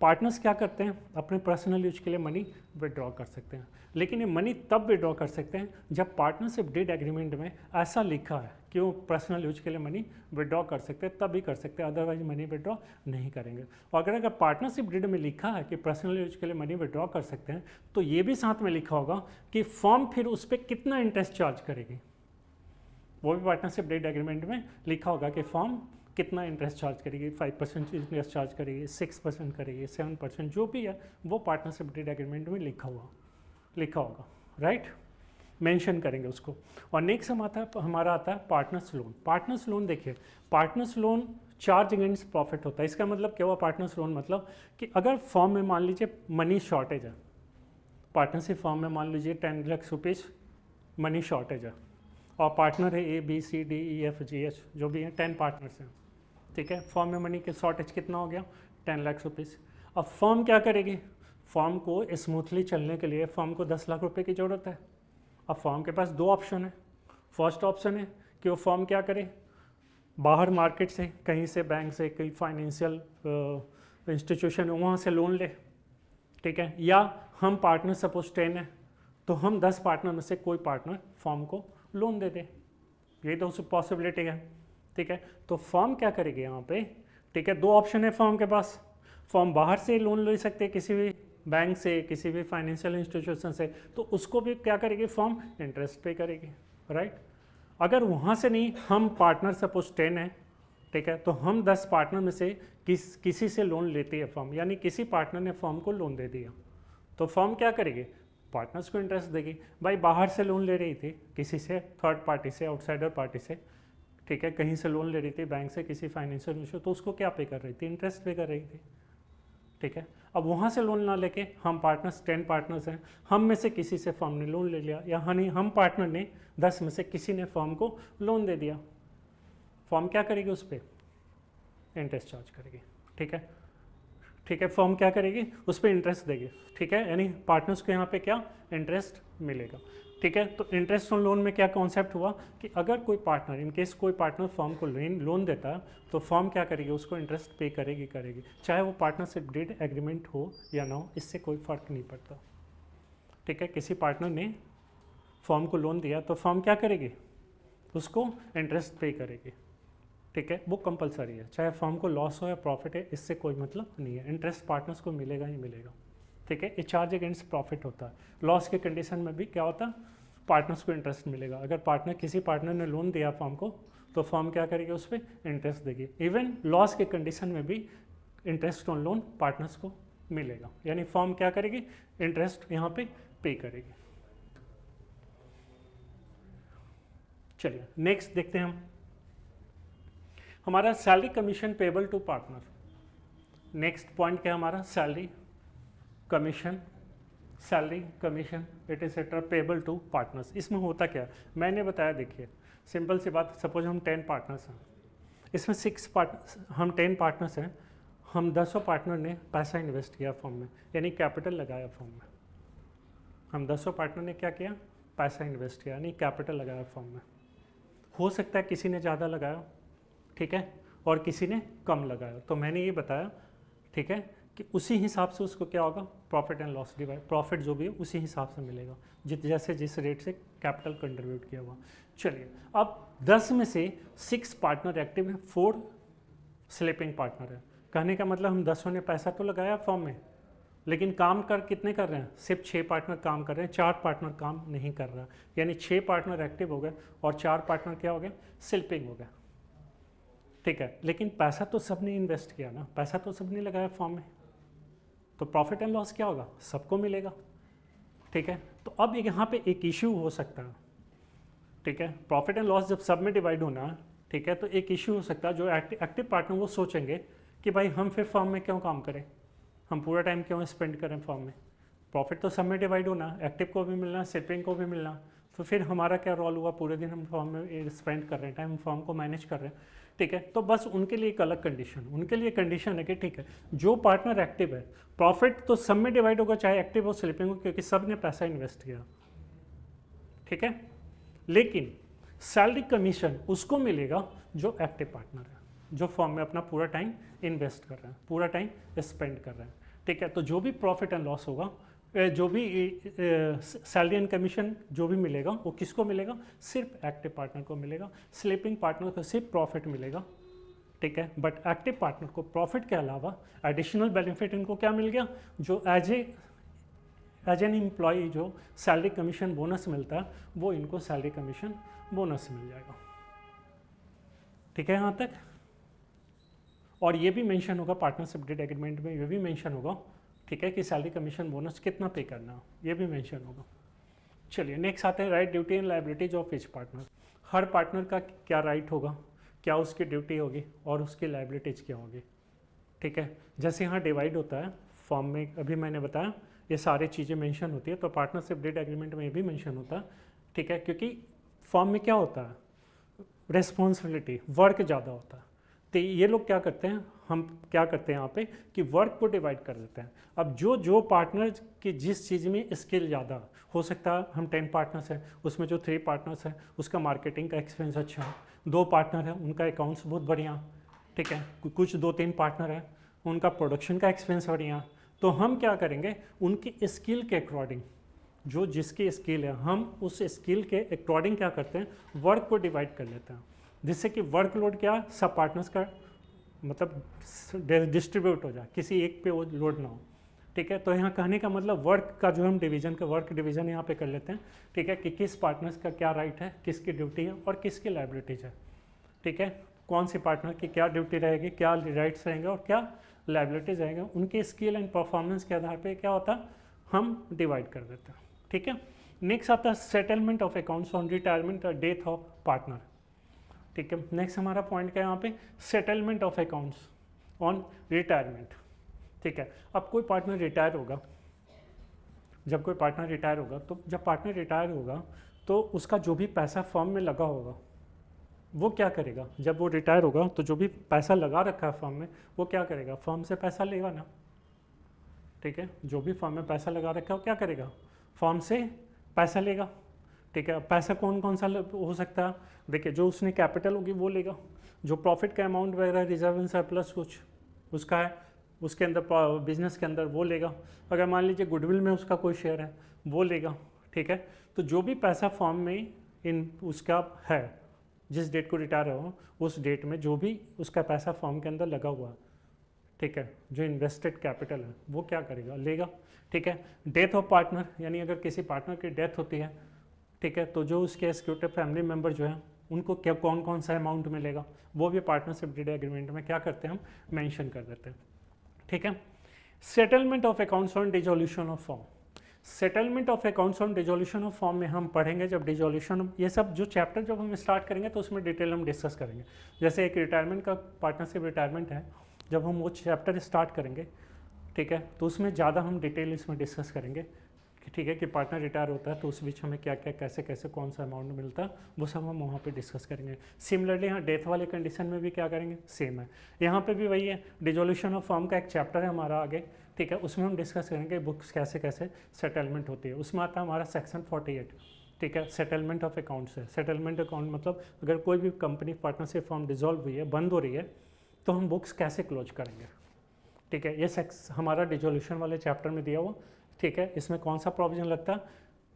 पार्टनर्स क्या करते हैं, अपने पर्सनल यूज के लिए मनी विड्रॉ कर सकते हैं, लेकिन ये मनी तब विड्रॉ कर सकते हैं जब पार्टनरशिप डेट एग्रीमेंट में ऐसा लिखा है कि वो पर्सनल यूज के लिए मनी विड्रॉ कर सकते हैं, तभी कर सकते हैं, अदरवाइज मनी विड्रॉ नहीं करेंगे। और अगर पार्टनरशिप डेट में लिखा है कि पर्सनल यूज के लिए मनी विड्रॉ कर सकते हैं, तो ये भी साथ में लिखा होगा कि फर्म फिर उस पर कितना इंटरेस्ट चार्ज करेगी, वो भी पार्टनरशिप डेट एग्रीमेंट में लिखा होगा कि फर्म कितना इंटरेस्ट चार्ज करेगी, 5% इंटरेस्ट चार्ज करेगी, 6% करेगी, 7%, जो भी है वो पार्टनरशिप डेट एग्रीमेंट में लिखा होगा, राइट, मेंशन करेंगे उसको। और नेक्स्ट हमारा आता है पार्टनर्स लोन। पार्टनर्स लोन देखिए, partners loan charge against profit होता है। इसका मतलब क्या हुआ, पार्टनर्स लोन मतलब कि अगर फर्म में मान लीजिए मनी शॉर्टेज है, पार्टनरशिप फर्म में मान लीजिए 10 लाख रुपीज़ मनी शॉर्टेज है, और पार्टनर है A B C D E F G H, जो भी हैं 10 पार्टनर्स हैं, ठीक है। फर्म में मनी के शॉर्टेज कितना हो गया, 10 लाख रुपीज़। अब फर्म क्या करेगी, फर्म को स्मूथली चलने के लिए फर्म को 10 लाख रुपए की ज़रूरत है। अब फर्म के पास दो ऑप्शन है। फर्स्ट ऑप्शन है कि वो फर्म क्या करे, बाहर मार्केट से, कहीं से, बैंक से, कहीं फाइनेंशियल इंस्टीट्यूशन वहाँ से लोन ले, ठीक है। या हम पार्टनर सपोज 10 है तो हम 10 पार्टनर में से कोई पार्टनर फर्म को लोन दे दे, ये तो उसकी पॉसिबिलिटी है, ठीक है। तो फर्म क्या करेगी यहाँ पे, ठीक है, दो ऑप्शन है फर्म के पास। फर्म बाहर से लोन ले सकते हैं, किसी भी बैंक से, किसी भी फाइनेंशियल इंस्टीट्यूशन से, तो उसको भी क्या करेगी फर्म, इंटरेस्ट पे करेगी, राइट। अगर वहाँ से नहीं, हम पार्टनर सपोज 10 है, ठीक है, तो हम 10 पार्टनर में से किसी से लोन लेती है फर्म, यानी किसी पार्टनर ने फर्म को लोन दे दिया, तो फर्म क्या करेगी, पार्टनर्स को इंटरेस्ट देगी। भाई बाहर से लोन ले रही थी, किसी से, थर्ड पार्टी से, आउटसाइडर पार्टी से, ठीक है, कहीं से लोन ले रही थी, बैंक से, किसी फाइनेंशियल इंस्टीट्यूशन, तो उसको क्या पे कर रही थी, इंटरेस्ट पे कर रही थी, ठीक है। अब वहाँ से लोन ना लेके हम पार्टनर्स 10 पार्टनर्स हैं, हम में से किसी से फर्म ने लोन ले लिया, या हम पार्टनर ने 10 में से किसी ने फर्म को लोन दे दिया, फर्म क्या करेगी, उस पर इंटरेस्ट चार्ज करेगी, ठीक है, ठीक है। फर्म क्या करेगी, उस पर इंटरेस्ट देगी, ठीक है, यानी पार्टनर्स को यहाँ पे क्या इंटरेस्ट मिलेगा, ठीक है। तो इंटरेस्ट ऑन लोन में क्या कॉन्सेप्ट हुआ कि अगर कोई पार्टनर, इन केस कोई पार्टनर फर्म को लोन देता है तो फर्म क्या करेगी, उसको इंटरेस्ट पे करेगी, चाहे वो पार्टनरशिप डीड एग्रीमेंट हो या ना हो, इससे कोई फ़र्क नहीं पड़ता, ठीक है। किसी पार्टनर ने फर्म को लोन दिया तो फर्म क्या करेगी, उसको इंटरेस्ट पे करेगी, ठीक है, वो कंपलसरी है, चाहे फर्म को लॉस हो या प्रॉफिट है, इससे कोई मतलब नहीं है, इंटरेस्ट पार्टनर्स को मिलेगा ही मिलेगा, ठीक है। ये चार्ज अगेंस्ट प्रॉफिट होता है। लॉस के कंडीशन में भी क्या होता है, पार्टनर्स को इंटरेस्ट मिलेगा। अगर किसी पार्टनर ने लोन दिया फर्म को तो फर्म क्या करेगी, उस पर इंटरेस्ट देगी। इवन लॉस के कंडीशन में भी इंटरेस्ट ऑन लोन पार्टनर्स को मिलेगा, यानी फर्म क्या करेगी, इंटरेस्ट यहाँ पे करेगी। चलिए नेक्स्ट देखते हैं हम, हमारा salary commission payable to partner. Next point क्या है हमारा, salary commission et cetera payable to partners. इसमें होता क्या है, मैंने बताया, देखिए सिंपल सी बात, सपोज हम 10 पार्टनर्स हैं, इसमें 10 पार्टनर्स हैं, हम 10 पार्टनर ने पैसा इन्वेस्ट किया फर्म में, यानी कैपिटल लगाया फर्म में। हम 10 पार्टनर ने क्या किया, पैसा इन्वेस्ट किया, यानी कैपिटल लगाया फर्म में। हो सकता है किसी ने ज़्यादा लगाया, ठीक है, और किसी ने कम लगाया, तो मैंने ये बताया, ठीक है, कि उसी हिसाब से उसको क्या होगा, profit and loss divide, profit जो भी है उसी हिसाब से मिलेगा, जिस रेट से कैपिटल कंट्रीब्यूट किया हुआ। चलिए अब 10 में से 6 पार्टनर एक्टिव है, 4 स्लीपिंग पार्टनर है। कहने का मतलब हम 10 ने पैसा तो लगाया फॉर्म में, लेकिन काम कितने कर रहे हैं, सिर्फ 6 पार्टनर काम कर रहे हैं, 4 पार्टनर काम नहीं कर रहा, यानी 6 पार्टनर एक्टिव हो गए और 4 पार्टनर क्या हो गए, स्लीपिंग हो गए, ठीक है। लेकिन पैसा तो सबने इन्वेस्ट किया ना, पैसा तो सबने लगाया फॉर्म में, तो प्रॉफिट एंड लॉस क्या होगा, सबको मिलेगा, ठीक है। तो अब यहाँ पे एक इश्यू हो सकता है, ठीक है, प्रॉफिट एंड लॉस जब सब में डिवाइड होना है, ठीक है, तो एक इश्यू हो सकता है, जो एक्टिव पार्टनर वो सोचेंगे कि भाई हम फिर फॉर्म में क्यों काम करें, हम पूरा टाइम क्यों स्पेंड करें फॉर्म में, प्रॉफिट तो सब में डिवाइड होना, एक्टिव को भी मिलना, स्लीपिंग को भी मिलना, तो फिर हमारा क्या रोल हुआ, पूरे दिन हम फॉर्म में स्पेंड कर रहे हैं टाइम, फॉर्म को मैनेज कर रहे हैं, ठीक है। तो बस उनके लिए एक अलग कंडीशन, उनके लिए कंडीशन है कि ठीक है, जो पार्टनर एक्टिव है, प्रॉफिट तो सब में डिवाइड होगा, चाहे एक्टिव हो स्लीपिंग हो, क्योंकि सब ने पैसा इन्वेस्ट किया, ठीक है। लेकिन सैलरी कमीशन उसको मिलेगा जो एक्टिव पार्टनर है, जो फॉर्म में अपना पूरा टाइम इन्वेस्ट कर रहे हैं, पूरा टाइम स्पेंड कर रहे हैं, ठीक है। तो जो भी प्रॉफिट एंड लॉस होगा, जो भी सैलरी एंड कमीशन जो भी मिलेगा, वो किसको मिलेगा, सिर्फ एक्टिव पार्टनर को मिलेगा, स्लीपिंग पार्टनर को सिर्फ प्रॉफिट मिलेगा, ठीक है। बट एक्टिव पार्टनर को प्रॉफिट के अलावा एडिशनल बेनिफिट इनको क्या मिल गया, जो एज एन एम्प्लॉई जो सैलरी कमीशन बोनस मिलता है, वो इनको सैलरी कमीशन बोनस मिल जाएगा, ठीक है यहाँ तक। और ये भी मेंशन होगा पार्टनरशिप डीड एग्रीमेंट में, ये भी मेंशन होगा, ठीक है, कि सैलरी कमीशन बोनस कितना पे करना है, ये भी मेंशन होगा। चलिए नेक्स्ट आते हैं right, duty and liabilities of each partner. Her partner का क्या राइट होगा, क्या उसकी ड्यूटी होगी और उसकी लायबिलिटीज क्या होगी, ठीक है। जैसे यहाँ डिवाइड होता है फॉर्म में, अभी मैंने बताया ये सारी चीज़ें मेंशन होती है, तो पार्टनरशिप डीड एग्रीमेंट में भी मेंशन होता है, ठीक है, क्योंकि फॉर्म में क्या होता है, रिस्पॉन्सिबिलिटी, वर्क ज़्यादा होता है, तो ये लोग क्या करते हैं, हम क्या करते हैं यहाँ पे कि वर्क को डिवाइड कर देते हैं। अब जो जो पार्टनर की जिस चीज़ में स्किल ज़्यादा हो सकता है, हम 10 पार्टनर्स हैं, उसमें जो 3 पार्टनर्स हैं उसका मार्केटिंग का एक्सपीरियंस अच्छा है, 2 पार्टनर हैं उनका अकाउंट्स बहुत बढ़िया, ठीक है, कुछ 2-3 पार्टनर हैं उनका प्रोडक्शन का एक्सपीरियंस बढ़िया। तो हम क्या करेंगे, उनकी स्किल के अकॉर्डिंग, जो जिसकी स्किल है, हम उस स्किल के अकॉर्डिंग क्या करते हैं, वर्क को डिवाइड कर लेते हैं, जिससे कि वर्कलोड क्या सब पार्टनर्स का मतलब डिस्ट्रीब्यूट हो जाए, किसी एक पे वो लोड ना हो, ठीक है। तो यहाँ कहने का मतलब वर्क का जो हम डिवीजन का वर्क डिवीजन यहाँ पे कर लेते हैं, ठीक है, कि किस पार्टनर्स का क्या राइट है, किसकी ड्यूटी है और किसकी लाइबिलिटीज है, ठीक है, कौन सी पार्टनर की क्या ड्यूटी रहेगी, क्या राइट्स रहेंगे और क्या लाइबिलिटीज रहेंगे, उनके स्किल एंड परफॉर्मेंस के आधार पर क्या होता है हम डिवाइड कर देते हैं, ठीक है। नेक्स्ट आता है settlement of accounts on retirement और डेथ ऑफ पार्टनर, ठीक है। नेक्स्ट हमारा पॉइंट क्या है यहाँ पे, settlement of accounts on retirement, ठीक है। अब कोई पार्टनर रिटायर होगा, जब कोई पार्टनर रिटायर होगा तो जब पार्टनर रिटायर होगा तो उसका जो भी पैसा फर्म में लगा होगा वो क्या करेगा, जब वो रिटायर होगा तो जो भी पैसा लगा रखा है फर्म में वो क्या करेगा, फर्म से पैसा लेगा ना, ठीक है, जो भी फर्म में पैसा लगा रखा है वो क्या करेगा, फर्म से पैसा लेगा, ठीक है। पैसा कौन कौन सा हो सकता है, देखिए जो उसने कैपिटल होगी वो लेगा, जो प्रॉफिट का अमाउंट वगैरह रिजर्व एंड सरप्लस कुछ उसका है उसके अंदर बिजनेस के अंदर वो लेगा, अगर मान लीजिए गुडविल में उसका कोई शेयर है वो लेगा, ठीक है। तो जो भी पैसा फर्म में इन उसका है, जिस डेट को रिटायर हो उस डेट में जो भी उसका पैसा फर्म के अंदर लगा हुआ है, ठीक है, जो इन्वेस्टेड कैपिटल है वो क्या करेगा, लेगा, ठीक है। डेथ ऑफ पार्टनर, यानी अगर किसी पार्टनर की डेथ होती है, ठीक है, तो जो उसके एग्जीक्यूटिव फैमिली मेम्बर जो है उनको क्या कौन कौन सा अमाउंट मिलेगा वो भी पार्टनरशिप डीड एग्रीमेंट में क्या करते हैं हम मेंशन कर देते हैं, ठीक है। Settlement of accounts on dissolution of form, settlement of accounts on dissolution of form में हम पढ़ेंगे जब डिसोल्यूशन, ये सब जो चैप्टर जब हम स्टार्ट करेंगे तो उसमें डिटेल हम डिस्कस करेंगे। जैसे एक रिटायरमेंट का पार्टनरशिप रिटायरमेंट है, जब हम वो चैप्टर स्टार्ट करेंगे, ठीक है, तो उसमें ज़्यादा हम डिटेल इसमें डिस्कस करेंगे, ठीक है, कि पार्टनर रिटायर होता है तो उस बीच हमें क्या क्या कैसे कैसे कौन सा अमाउंट मिलता है वो सब हम वहाँ पे डिस्कस करेंगे। सिमिलरली यहाँ डेथ वाले कंडीशन में भी क्या करेंगे, सेम है, यहाँ पे भी वही है, डिसोल्यूशन ऑफ फर्म का एक चैप्टर है हमारा आगे, ठीक है, उसमें हम डिस्कस करेंगे बुक्स कैसे कैसे सेटलमेंट होती है, उसमें आता है हमारा सेक्शन 48, ठीक है, सेटलमेंट ऑफ अकाउंट्स है। सेटलमेंट अकाउंट मतलब अगर कोई भी कंपनी पार्टनरशिप फर्म डिसॉल्व हुई है, बंद हो रही है, तो हम बुक्स कैसे क्लोज करेंगे, ठीक है, ये हमारा डिसोल्यूशन वाले चैप्टर में दिया हुआ, ठीक है। इसमें कौन सा प्रोविजन लगता है,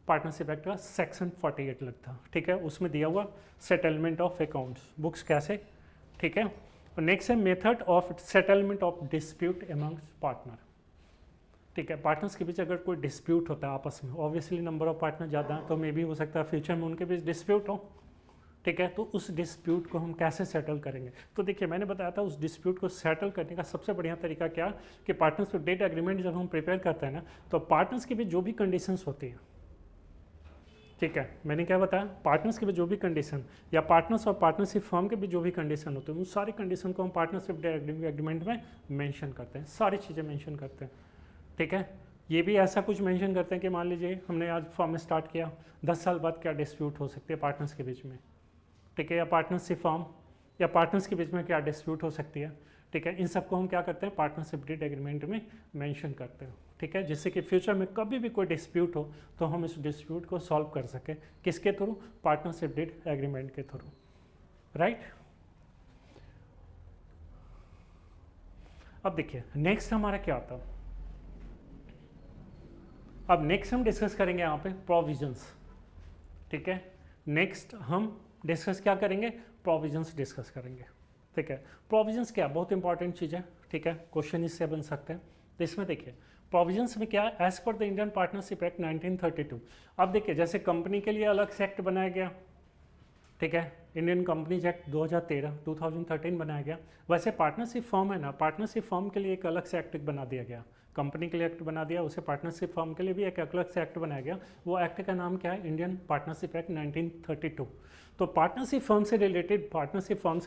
पार्टनरशिप एक्ट का सेक्शन 48 लगता, ठीक है, उसमें दिया हुआ सेटलमेंट ऑफ अकाउंट्स बुक्स कैसे, ठीक है। और नेक्स्ट है method of settlement of dispute amongst partner, ठीक है, पार्टनर्स के बीच अगर कोई डिस्प्यूट होता है आपस में, ऑब्वियसली नंबर ऑफ पार्टनर ज़्यादा है तो मे भी हो सकता है फ्यूचर में उनके बीच डिस्प्यूट हो, ठीक है, तो उस डिस्प्यूट को हम कैसे सेटल करेंगे। तो देखिए मैंने बताया था उस डिस्प्यूट को सेटल करने का सबसे बढ़िया तरीका क्या कि पार्टनर्स डेट एग्रीमेंट जब हम प्रिपेयर करते हैं ना, तो पार्टनर्स के बीच जो भी कंडीशंस होती हैं, ठीक है, मैंने क्या बताया, पार्टनर्स के बीच जो भी कंडीशन या पार्टनर्स और पार्टनरशिप फर्म के बीच जो भी कंडीशन होते हैं उन सारी कंडीशन को हम पार्टनरशिप डेट एग्रीमेंट में मेंशन करते हैं, सारी चीज़ें मेंशन करते हैं, ठीक है। ये भी ऐसा कुछ मेंशन करते हैं कि मान लीजिए हमने आज फर्म स्टार्ट किया, 10 साल बाद क्या डिस्प्यूट हो सकती है पार्टनर्स के बीच में, ठीक है, या पार्टनरशिप फर्म या पार्टनर्स के बीच में क्या डिस्प्यूट हो सकती है, ठीक है, इन सबको हम क्या करते हैं पार्टनरशिप डीड एग्रीमेंट में मेंशन करते हैं, ठीक है, जिससे कि फ्यूचर में कभी भी कोई डिस्प्यूट हो तो हम इस डिस्प्यूट को सॉल्व कर सकें, किसके थ्रू, पार्टनरशिप डीड एग्रीमेंट के थ्रू, राइट। अब देखिए नेक्स्ट हमारा क्या आता है, अब नेक्स्ट हम डिस्कस करेंगे यहाँ पे प्रोविजंस, ठीक है, नेक्स्ट हम डिस्कस क्या करेंगे, प्रोविजंस डिस्कस करेंगे, ठीक है। प्रोविजंस क्या बहुत इंपॉर्टेंट चीज़ है, ठीक है, क्वेश्चन इससे बन सकते हैं। तो इसमें देखिए प्रोविजंस में क्या, as per the Indian partnership act 1932, अब देखिए जैसे कंपनी के लिए अलग से एक्ट बनाया गया, ठीक है, इंडियन कंपनीज एक्ट 2013 बनाया गया, वैसे पार्टनरशिप फर्म है ना, पार्टनरशिप फर्म के लिए एक अलग से एक्ट बना दिया गया, कंपनी के लिए एक्ट बना दिया, उसे पार्टनरशिप फर्म के लिए भी एक अलग से एक्ट बनाया गया, वो एक्ट का नाम क्या है, इंडियन पार्टनरशिप एक्ट 1932। तो पार्टनरशिप फर्म से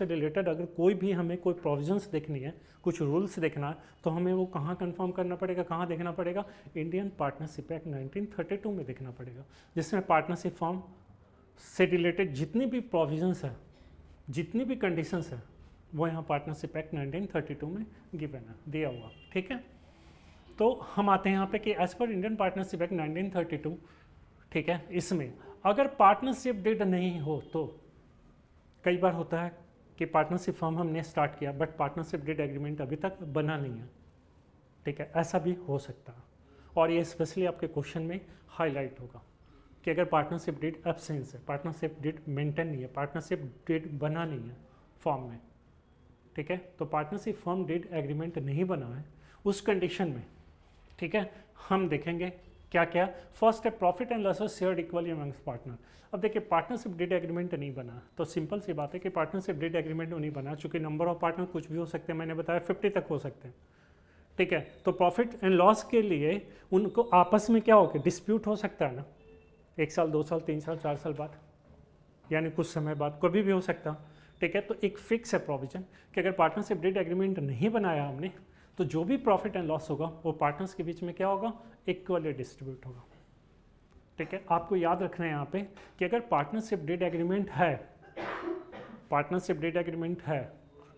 रिलेटेड अगर कोई भी हमें कोई प्रोविजंस देखनी है, कुछ रूल्स देखना है, तो हमें वो कहाँ कंफर्म करना पड़ेगा, कहाँ देखना पड़ेगा, इंडियन पार्टनरशिप एक्ट 1932 में देखना पड़ेगा, जिसमें पार्टनरशिप फर्म से रिलेटेड जितनी भी प्रोविजंस है, जितनी भी कंडीशंस है, वो यहाँ पार्टनरशिप एक्ट 1932 में गिवन है, दिया हुआ, ठीक है। तो हम आते हैं यहाँ पे कि as per Indian partnership act 1932, ठीक है, इसमें अगर पार्टनरशिप डीड नहीं हो तो कई बार होता है कि पार्टनरशिप फर्म हमने स्टार्ट किया बट पार्टनरशिप डीड एग्रीमेंट अभी तक बना नहीं है, ठीक है, ऐसा भी हो सकता है। और ये स्पेशली आपके क्वेश्चन में हाईलाइट होगा कि अगर पार्टनरशिप डीड एब्सेंस है, पार्टनरशिप डीड मेंटेन नहीं है, पार्टनरशिप डीड बना नहीं है फॉर्म में, ठीक है, तो पार्टनरशिप फॉर्म डीड एग्रीमेंट नहीं बना है, उस कंडीशन में, ठीक है, हम देखेंगे क्या क्या। फर्स्ट है profit and losses shared equally amongst partner. अब देखिए पार्टनरशिप डीड एग्रीमेंट नहीं बना, तो सिंपल सी बात है कि पार्टनरशिप डीड एग्रीमेंट नहीं बना, चूंकि नंबर ऑफ पार्टनर कुछ भी हो सकते हैं, मैंने बताया 50 तक हो सकते हैं, ठीक है। तो प्रॉफिट एंड लॉस के लिए उनको आपस में क्या होगा, डिस्प्यूट हो सकता है ना, 1 साल 2 साल 3 साल 4 साल बाद, यानी कुछ समय बाद कभी भी हो सकता, ठीक है। तो एक फिक्स है प्रोविजन कि अगर पार्टनरशिप डीड एग्रीमेंट नहीं बनाया हमने तो जो भी प्रॉफिट एंड लॉस होगा वो पार्टनर्स के बीच में क्या होगा, इक्वली डिस्ट्रीब्यूट होगा, ठीक है। आपको याद रखना है यहाँ पे कि अगर पार्टनरशिप डीड एग्रीमेंट है, पार्टनरशिप डीड एग्रीमेंट है,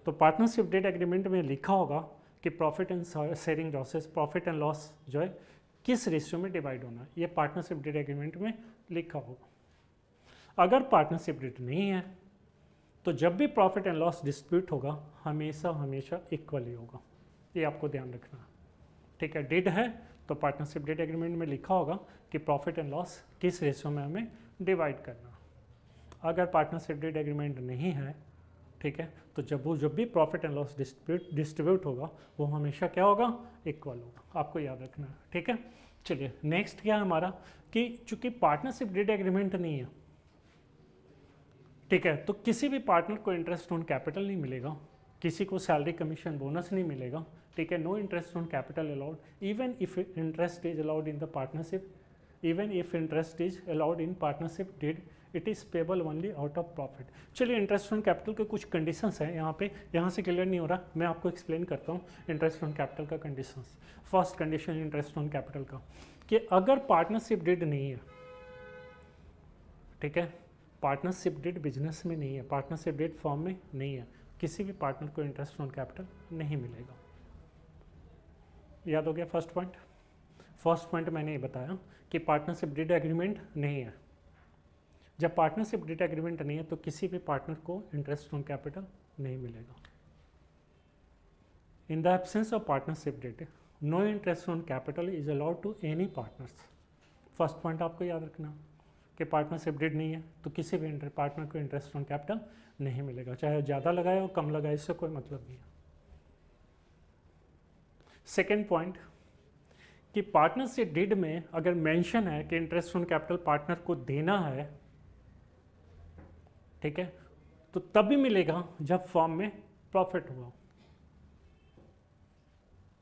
तो पार्टनरशिप डीड एग्रीमेंट में लिखा होगा कि profit and sharing losses, profit and loss जो है किस रेशियो में डिवाइड होना, ये पार्टनरशिप डीड एग्रीमेंट में लिखा होगा। अगर पार्टनरशिप डीड नहीं है तो जब भी प्रॉफिट एंड लॉस डिस्प्यूट होगा हमेशा हमेशा इक्वली होगा, ये आपको ध्यान रखना, ठीक है। डीड है तो पार्टनरशिप डीड एग्रीमेंट में लिखा होगा कि प्रॉफिट एंड लॉस किस रेशियो में हमें डिवाइड करना। अगर पार्टनरशिप डीड एग्रीमेंट नहीं है, ठीक है, तो जब भी प्रॉफिट एंड लॉस डिस्ट्रीब्यूट होगा वो हमेशा क्या होगा, इक्वल होगा, आपको याद रखना है, ठीक है। चलिए नेक्स्ट क्या है हमारा कि चूंकि पार्टनरशिप डीड एग्रीमेंट नहीं है, ठीक है, तो किसी भी पार्टनर को इंटरेस्ट ऑन कैपिटल नहीं मिलेगा, किसी को सैलरी कमीशन बोनस नहीं मिलेगा, ठीक है। No interest on capital allowed even if interest is allowed in the partnership, even if interest is allowed in partnership deed it is payable only out of profit. चलिए interest on capital के कुछ conditions हैं यहाँ पे, यहाँ से clear नहीं हो रहा, मैं आपको एक्सप्लेन करता हूँ इंटरेस्ट ऑन कैपिटल का conditions. First condition interest on capital का कि अगर पार्टनरशिप डीड नहीं है, ठीक है, पार्टनरशिप डीड बिजनेस में नहीं है, पार्टनरशिप डीड फॉर्म में नहीं है, किसी भी पार्टनर को इंटरेस्ट ऑन कैपिटल नहीं मिलेगा। याद हो गया फर्स्ट पॉइंट। फर्स्ट पॉइंट मैंने ये बताया कि पार्टनरशिप डीड एग्रीमेंट नहीं है, जब पार्टनरशिप डीड एग्रीमेंट नहीं है तो किसी भी पार्टनर को इंटरेस्ट ऑन कैपिटल नहीं मिलेगा। In the absence of partnership deed no interest on capital is allowed to any partners. First point आपको याद रखना कि पार्टनरशिप डीड नहीं है तो किसी भी पार्टनर को इंटरेस्ट ऑन कैपिटल नहीं मिलेगा, चाहे ज़्यादा लगाए और कम लगाए, इससे कोई मतलब नहीं है। सेकेंड पॉइंट कि पार्टनरशिप डीड में अगर मेंशन है कि इंटरेस्ट ऑन कैपिटल पार्टनर को देना है, ठीक है, तो तभी मिलेगा जब फॉर्म में प्रॉफिट हुआ।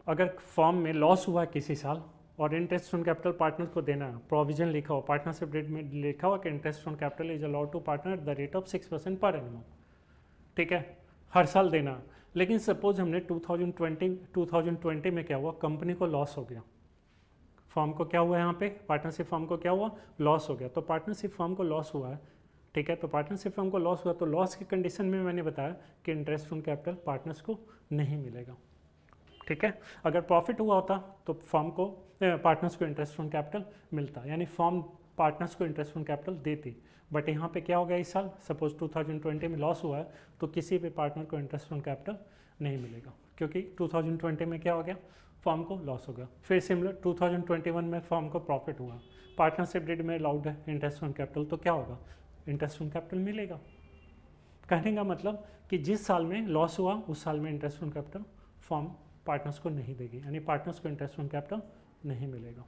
अगर फॉर्म में लॉस हुआ किसी साल और इंटरेस्ट ऑन कैपिटल पार्टनर को देना है, प्रोविजन लिखा हो, पार्टनरशिप डीड में लिखा हुआ कि interest on capital is allowed to partner at the rate of 6% per annum, ठीक है, हर साल देना। लेकिन सपोज हमने 2020 में क्या हुआ, कंपनी को लॉस हो गया, फॉर्म को क्या हुआ, यहाँ पे पार्टनरशिप फॉर्म को क्या हुआ, लॉस हो गया, तो पार्टनरशिप फॉर्म को लॉस हुआ है, ठीक है, तो पार्टनरशिप फॉर्म को लॉस हुआ तो लॉस की कंडीशन में मैंने बताया कि इंटरेस्ट ऑन कैपिटल पार्टनर्स को नहीं मिलेगा, ठीक है। अगर प्रॉफिट हुआ होता तो फॉर्म को पार्टनर्स को इंटरेस्ट ऑन कैपिटल मिलता, यानी फॉर्म पार्टनर्स को इंटरेस्ट ऑन कैपिटल देती, बट यहाँ पे क्या हो गया, इस साल सपोज 2020 में लॉस हुआ है तो किसी भी पार्टनर को इंटरेस्ट ऑन कैपिटल नहीं मिलेगा, क्योंकि 2020 में क्या हो गया, फॉर्म को लॉस हो गया। फिर सिमिलर 2021 में फॉर्म को प्रॉफिट हुआ, पार्टनरशिप डीड में अलाउड है इंटरेस्ट ऑन कैपिटल, तो क्या होगा, इंटरेस्ट ऑन कैपिटल मिलेगा। कहने का मतलब कि जिस साल में लॉस हुआ उस साल में interest on capital form partners को नहीं देगी, यानी पार्टनर्स को इंटरेस्ट ऑन कैपिटल नहीं मिलेगा,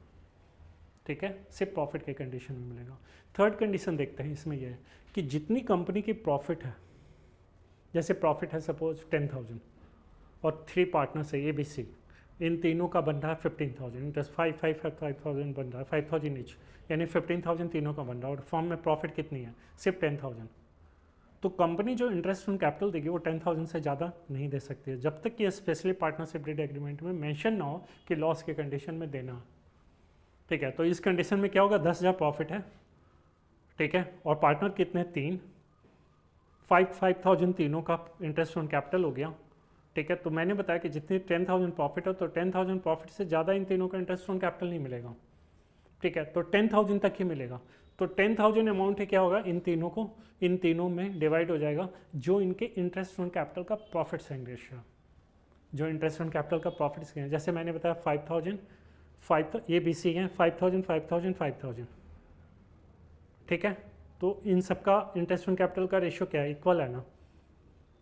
ठीक है, सिर्फ प्रॉफिट के कंडीशन में मिलेगा। थर्ड कंडीशन देखते हैं इसमें यह है कि जितनी कंपनी की प्रॉफिट है, जैसे प्रॉफिट है सपोज 10,000 और 3 पार्टनर्स है ABC, इन तीनों का बन रहा है 15,000, इंटरेस्ट 5,000 बन रहा है, 5,000 ईच, यानी 15,000 तीनों का बन रहा है, और फॉर्म में प्रॉफिट कितनी है, सिर्फ 10,000, तो कंपनी जो इंटरेस्ट ऑन कैपिटल देगी वो 10,000 से ज़्यादा नहीं दे सकती है, जब तक कि स्पेशली पार्टनरशिप डीड एग्रीमेंट में मेंशन ना हो कि लॉस के कंडीशन में देना है, ठीक है। तो इस कंडीशन में क्या होगा, 10,000 प्रॉफिट है, ठीक है, और पार्टनर कितने, 3, 5,000 तीनों का इंटरेस्ट ऑन कैपिटल हो गया, ठीक है। तो मैंने बताया कि जितनी 10,000 प्रॉफिट हो तो 10,000 प्रॉफिट से ज़्यादा इन तीनों का इंटरेस्ट ऑन कैपिटल नहीं मिलेगा, ठीक है। तो 10,000 तक ही मिलेगा। तो 10,000 अमाउंट है क्या होगा, इन तीनों में डिवाइड हो जाएगा जो इनके इंटरेस्ट ऑन कैपिटल का प्रॉफिट सेइंग रेशियो, जो इंटरेस्ट ऑन कैपिटल का प्रॉफिट सेइंग, जैसे मैंने बताया 5,000 ये बी सी हैं 5,000 5,000 5,000, ठीक है। तो इन सबका इंटरेस्ट ऑन कैपिटल का रेशियो क्या है, इक्वल है ना।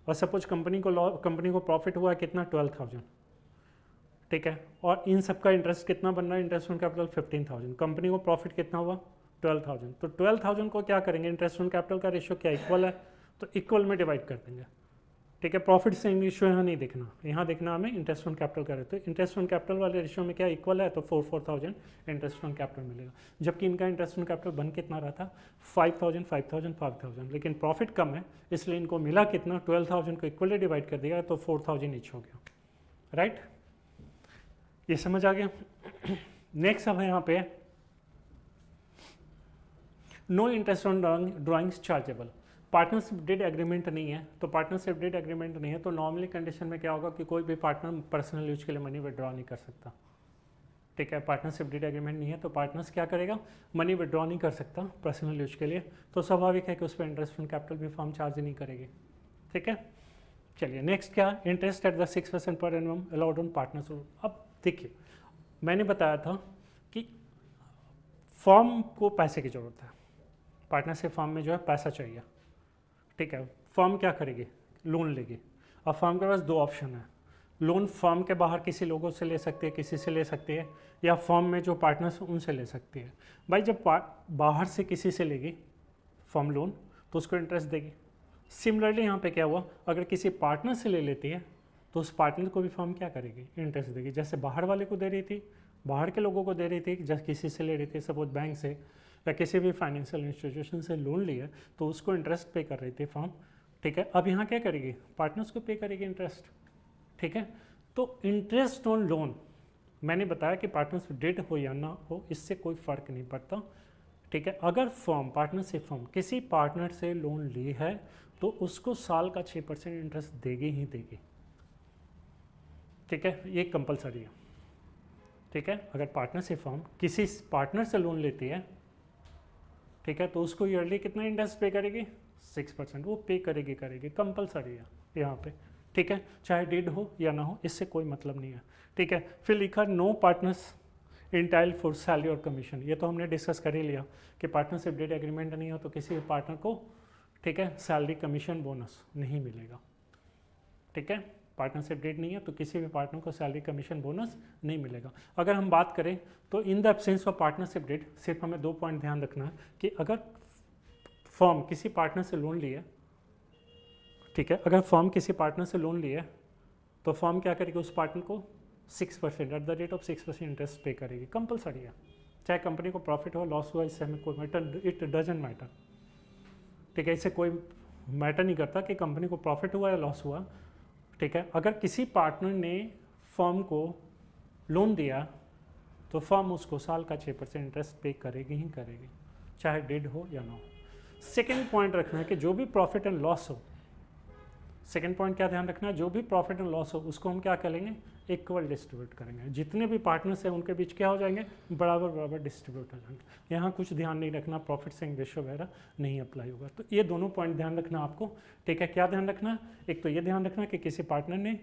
और सपोज कंपनी को प्रॉफिट हुआ है कितना 12,000, ठीक है। और इन सबका इंटरेस्ट कितना बन रहा है, इंटरेस्ट ऑन कैपिटल 15,000, कंपनी को प्रॉफिट कितना हुआ 12,000। तो 12,000 को क्या करेंगे, इंटरेस्ट ऑन कैपिटल का रेशियो क्या इक्वल है, तो इक्वल में डिवाइड कर देंगे, ठीक है। प्रॉफिट से रेशियो यहाँ नहीं देखना, यहाँ देखना हमें इंटरेस्ट ऑन कैपिटल का रेशियो। तो इंटरेस्ट ऑन कैपिटल वाले रेशियो में क्या इक्वल है, तो 4,000 इंटरेस्ट ऑन कैपिटल मिलेगा। जबकि इनका इंटरेस्ट ऑन कैपिटल बन कितना रहा था 5,000 5,000 5,000, लेकिन प्रॉफिट कम है इसलिए इनको मिला कितना 12,000 को इक्वली डिवाइड कर दिया तो 4,000 ईच हो गया, राइट। ये समझ आ गया। नेक्स्ट अब है यहाँ पे no interest on drawings chargeable. Partnership deed agreement नहीं है, तो पार्टनरशिप डीड एग्रीमेंट नहीं है तो नॉर्मली कंडीशन में क्या होगा कि कोई भी पार्टनर पर्सनल यूज के लिए मनी विड्रॉ नहीं कर सकता, ठीक है। पार्टनरशिप डीड एग्रीमेंट नहीं है तो पार्टनर्स क्या करेगा, मनी विड्रॉ नहीं कर सकता पर्सनल यूज के लिए, तो स्वाभाविक है कि उस पर इंटरेस्ट ऑन कैपिटल भी फर्म चार्ज नहीं करेगी, ठीक है। चलिए नेक्स्ट क्या, interest at the 6% per annum allowed on partners. अब देखिए मैंने बताया था कि फर्म को पैसे की ज़रूरत है, पार्टनरशिप फर्म में जो है पैसा चाहिए, ठीक है। फर्म क्या करेगी, लोन लेगी। अब फर्म के पास दो ऑप्शन है, लोन फर्म के बाहर किसी लोगों से ले सकती है, किसी से ले सकती है, या फर्म में जो पार्टनर्स उनसे ले सकती है। भाई जब बाहर से किसी से लेगी फर्म लोन तो उसको इंटरेस्ट देगी। सिमिलरली यहाँ पे क्या हुआ, अगर किसी पार्टनर से ले लेती है तो उस पार्टनर को भी फर्म क्या करेगी, इंटरेस्ट देगी। जैसे बाहर वाले को दे रही थी, बाहर के लोगों को दे रही थी, जैसे किसी से ले रही थी सपोज बैंक से या किसी भी फाइनेंशियल इंस्टीट्यूशन से लोन लिया तो उसको इंटरेस्ट पे कर रही थी फर्म, ठीक है। अब यहाँ क्या करेगी, पार्टनर्स को पे करेगी इंटरेस्ट, ठीक है। तो इंटरेस्ट ऑन लोन मैंने बताया कि पार्टनर्स डेड हो या ना हो इससे कोई फ़र्क नहीं पड़ता, ठीक है। अगर फर्म पार्टनरशिप फर्म किसी पार्टनर से लोन ली है तो उसको साल का 6% इंटरेस्ट देगी ही देगी, ठीक है। ये कंपलसरी है, ठीक है। अगर पार्टनरशिप फर्म किसी पार्टनर से लोन लेती है, ठीक है, तो उसको ईयरली कितना इंटरेस्ट पे करेगी 6%, वो पे करेगी कंपलसरी है यहाँ पे, ठीक है। चाहे डीड हो या ना हो इससे कोई मतलब नहीं है, ठीक है। फिर लिखा नो पार्टनर्स इंटाइल फॉर सैलरी और कमीशन। ये तो हमने डिस्कस कर ही लिया कि पार्टनरशिप डीड एग्रीमेंट नहीं हो तो किसी भी पार्टनर को, ठीक है, सैलरी कमीशन बोनस नहीं मिलेगा, ठीक है। पार्टनरशिप डीड नहीं है तो किसी भी पार्टनर को सैलरी कमीशन बोनस नहीं मिलेगा। अगर हम बात करें तो in the absence of partnership deed सिर्फ हमें 2 पॉइंट ध्यान रखना है कि अगर फर्म किसी पार्टनर से लोन लिए, ठीक है, अगर फर्म किसी पार्टनर से लोन लिए तो फर्म क्या करेगी, उस पार्टनर को 6% eight the rate of 6% interest पे करेगी, कंपलसरी है। चाहे कंपनी को प्रॉफिट हो लॉस हुआ इससे हमें कोई मैटर, इट डजंट मैटर, ठीक है। इससे कोई मैटर नहीं करता कि कंपनी को प्रॉफिट हुआ या लॉस हुआ, ठीक है। अगर किसी पार्टनर ने फर्म को लोन दिया तो फर्म उसको साल का 6% इंटरेस्ट पे करेगी ही करेगी, चाहे डेड हो या ना हो। सेकेंड पॉइंट रखना है कि जो भी प्रॉफिट एंड लॉस हो, सेकेंड पॉइंट क्या ध्यान रखना है, जो भी प्रॉफिट एंड लॉस हो उसको हम क्या करेंगे, इक्वल डिस्ट्रीब्यूट करेंगे। जितने भी पार्टनर्स हैं उनके बीच क्या हो जाएंगे, बराबर बराबर डिस्ट्रीब्यूट हो जाएंगे। यहाँ कुछ ध्यान नहीं रखना, प्रॉफिट सेइंग रेशियो वगैरह नहीं अप्लाई होगा। तो ये दोनों पॉइंट ध्यान रखना आपको, ठीक है। क्या ध्यान रखना, एक तो ये ध्यान रखना कि किसी पार्टनर ने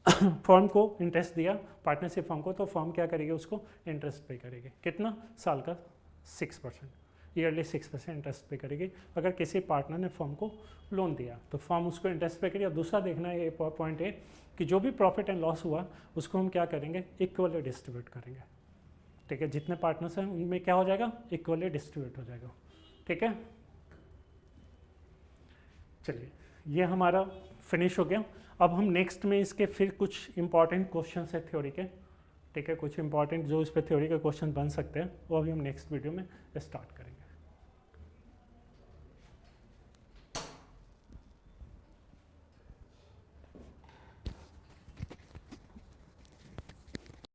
फर्म को इंटरेस्ट दिया, पार्टनरशिप फर्म को, तो फर्म क्या करेगी, उसको इंटरेस्ट पे करेगी, कितना, साल का 6%, ईयरली 6% इंटरेस्ट पे करेगी। अगर किसी पार्टनर ने फर्म को लोन दिया तो फर्म उसको इंटरेस्ट पे करेगी। और दूसरा देखना है, ये पॉइंट है कि जो भी प्रॉफिट एंड लॉस हुआ उसको हम क्या करेंगे, इक्वली डिस्ट्रीब्यूट करेंगे, ठीक है। जितने पार्टनर्स हैं उनमें क्या हो जाएगा, इक्वली डिस्ट्रीब्यूट हो जाएगा, ठीक है। चलिए ये हमारा फिनिश हो गया। अब हम नेक्स्ट में इसके फिर कुछ इंपॉर्टेंट क्वेश्चन है थ्योरी के, ठीक है, कुछ इंपॉर्टेंट जो इस पर थ्योरी के क्वेश्चन बन सकते हैं वो अभी हम नेक्स्ट वीडियो में स्टार्ट करेंगे।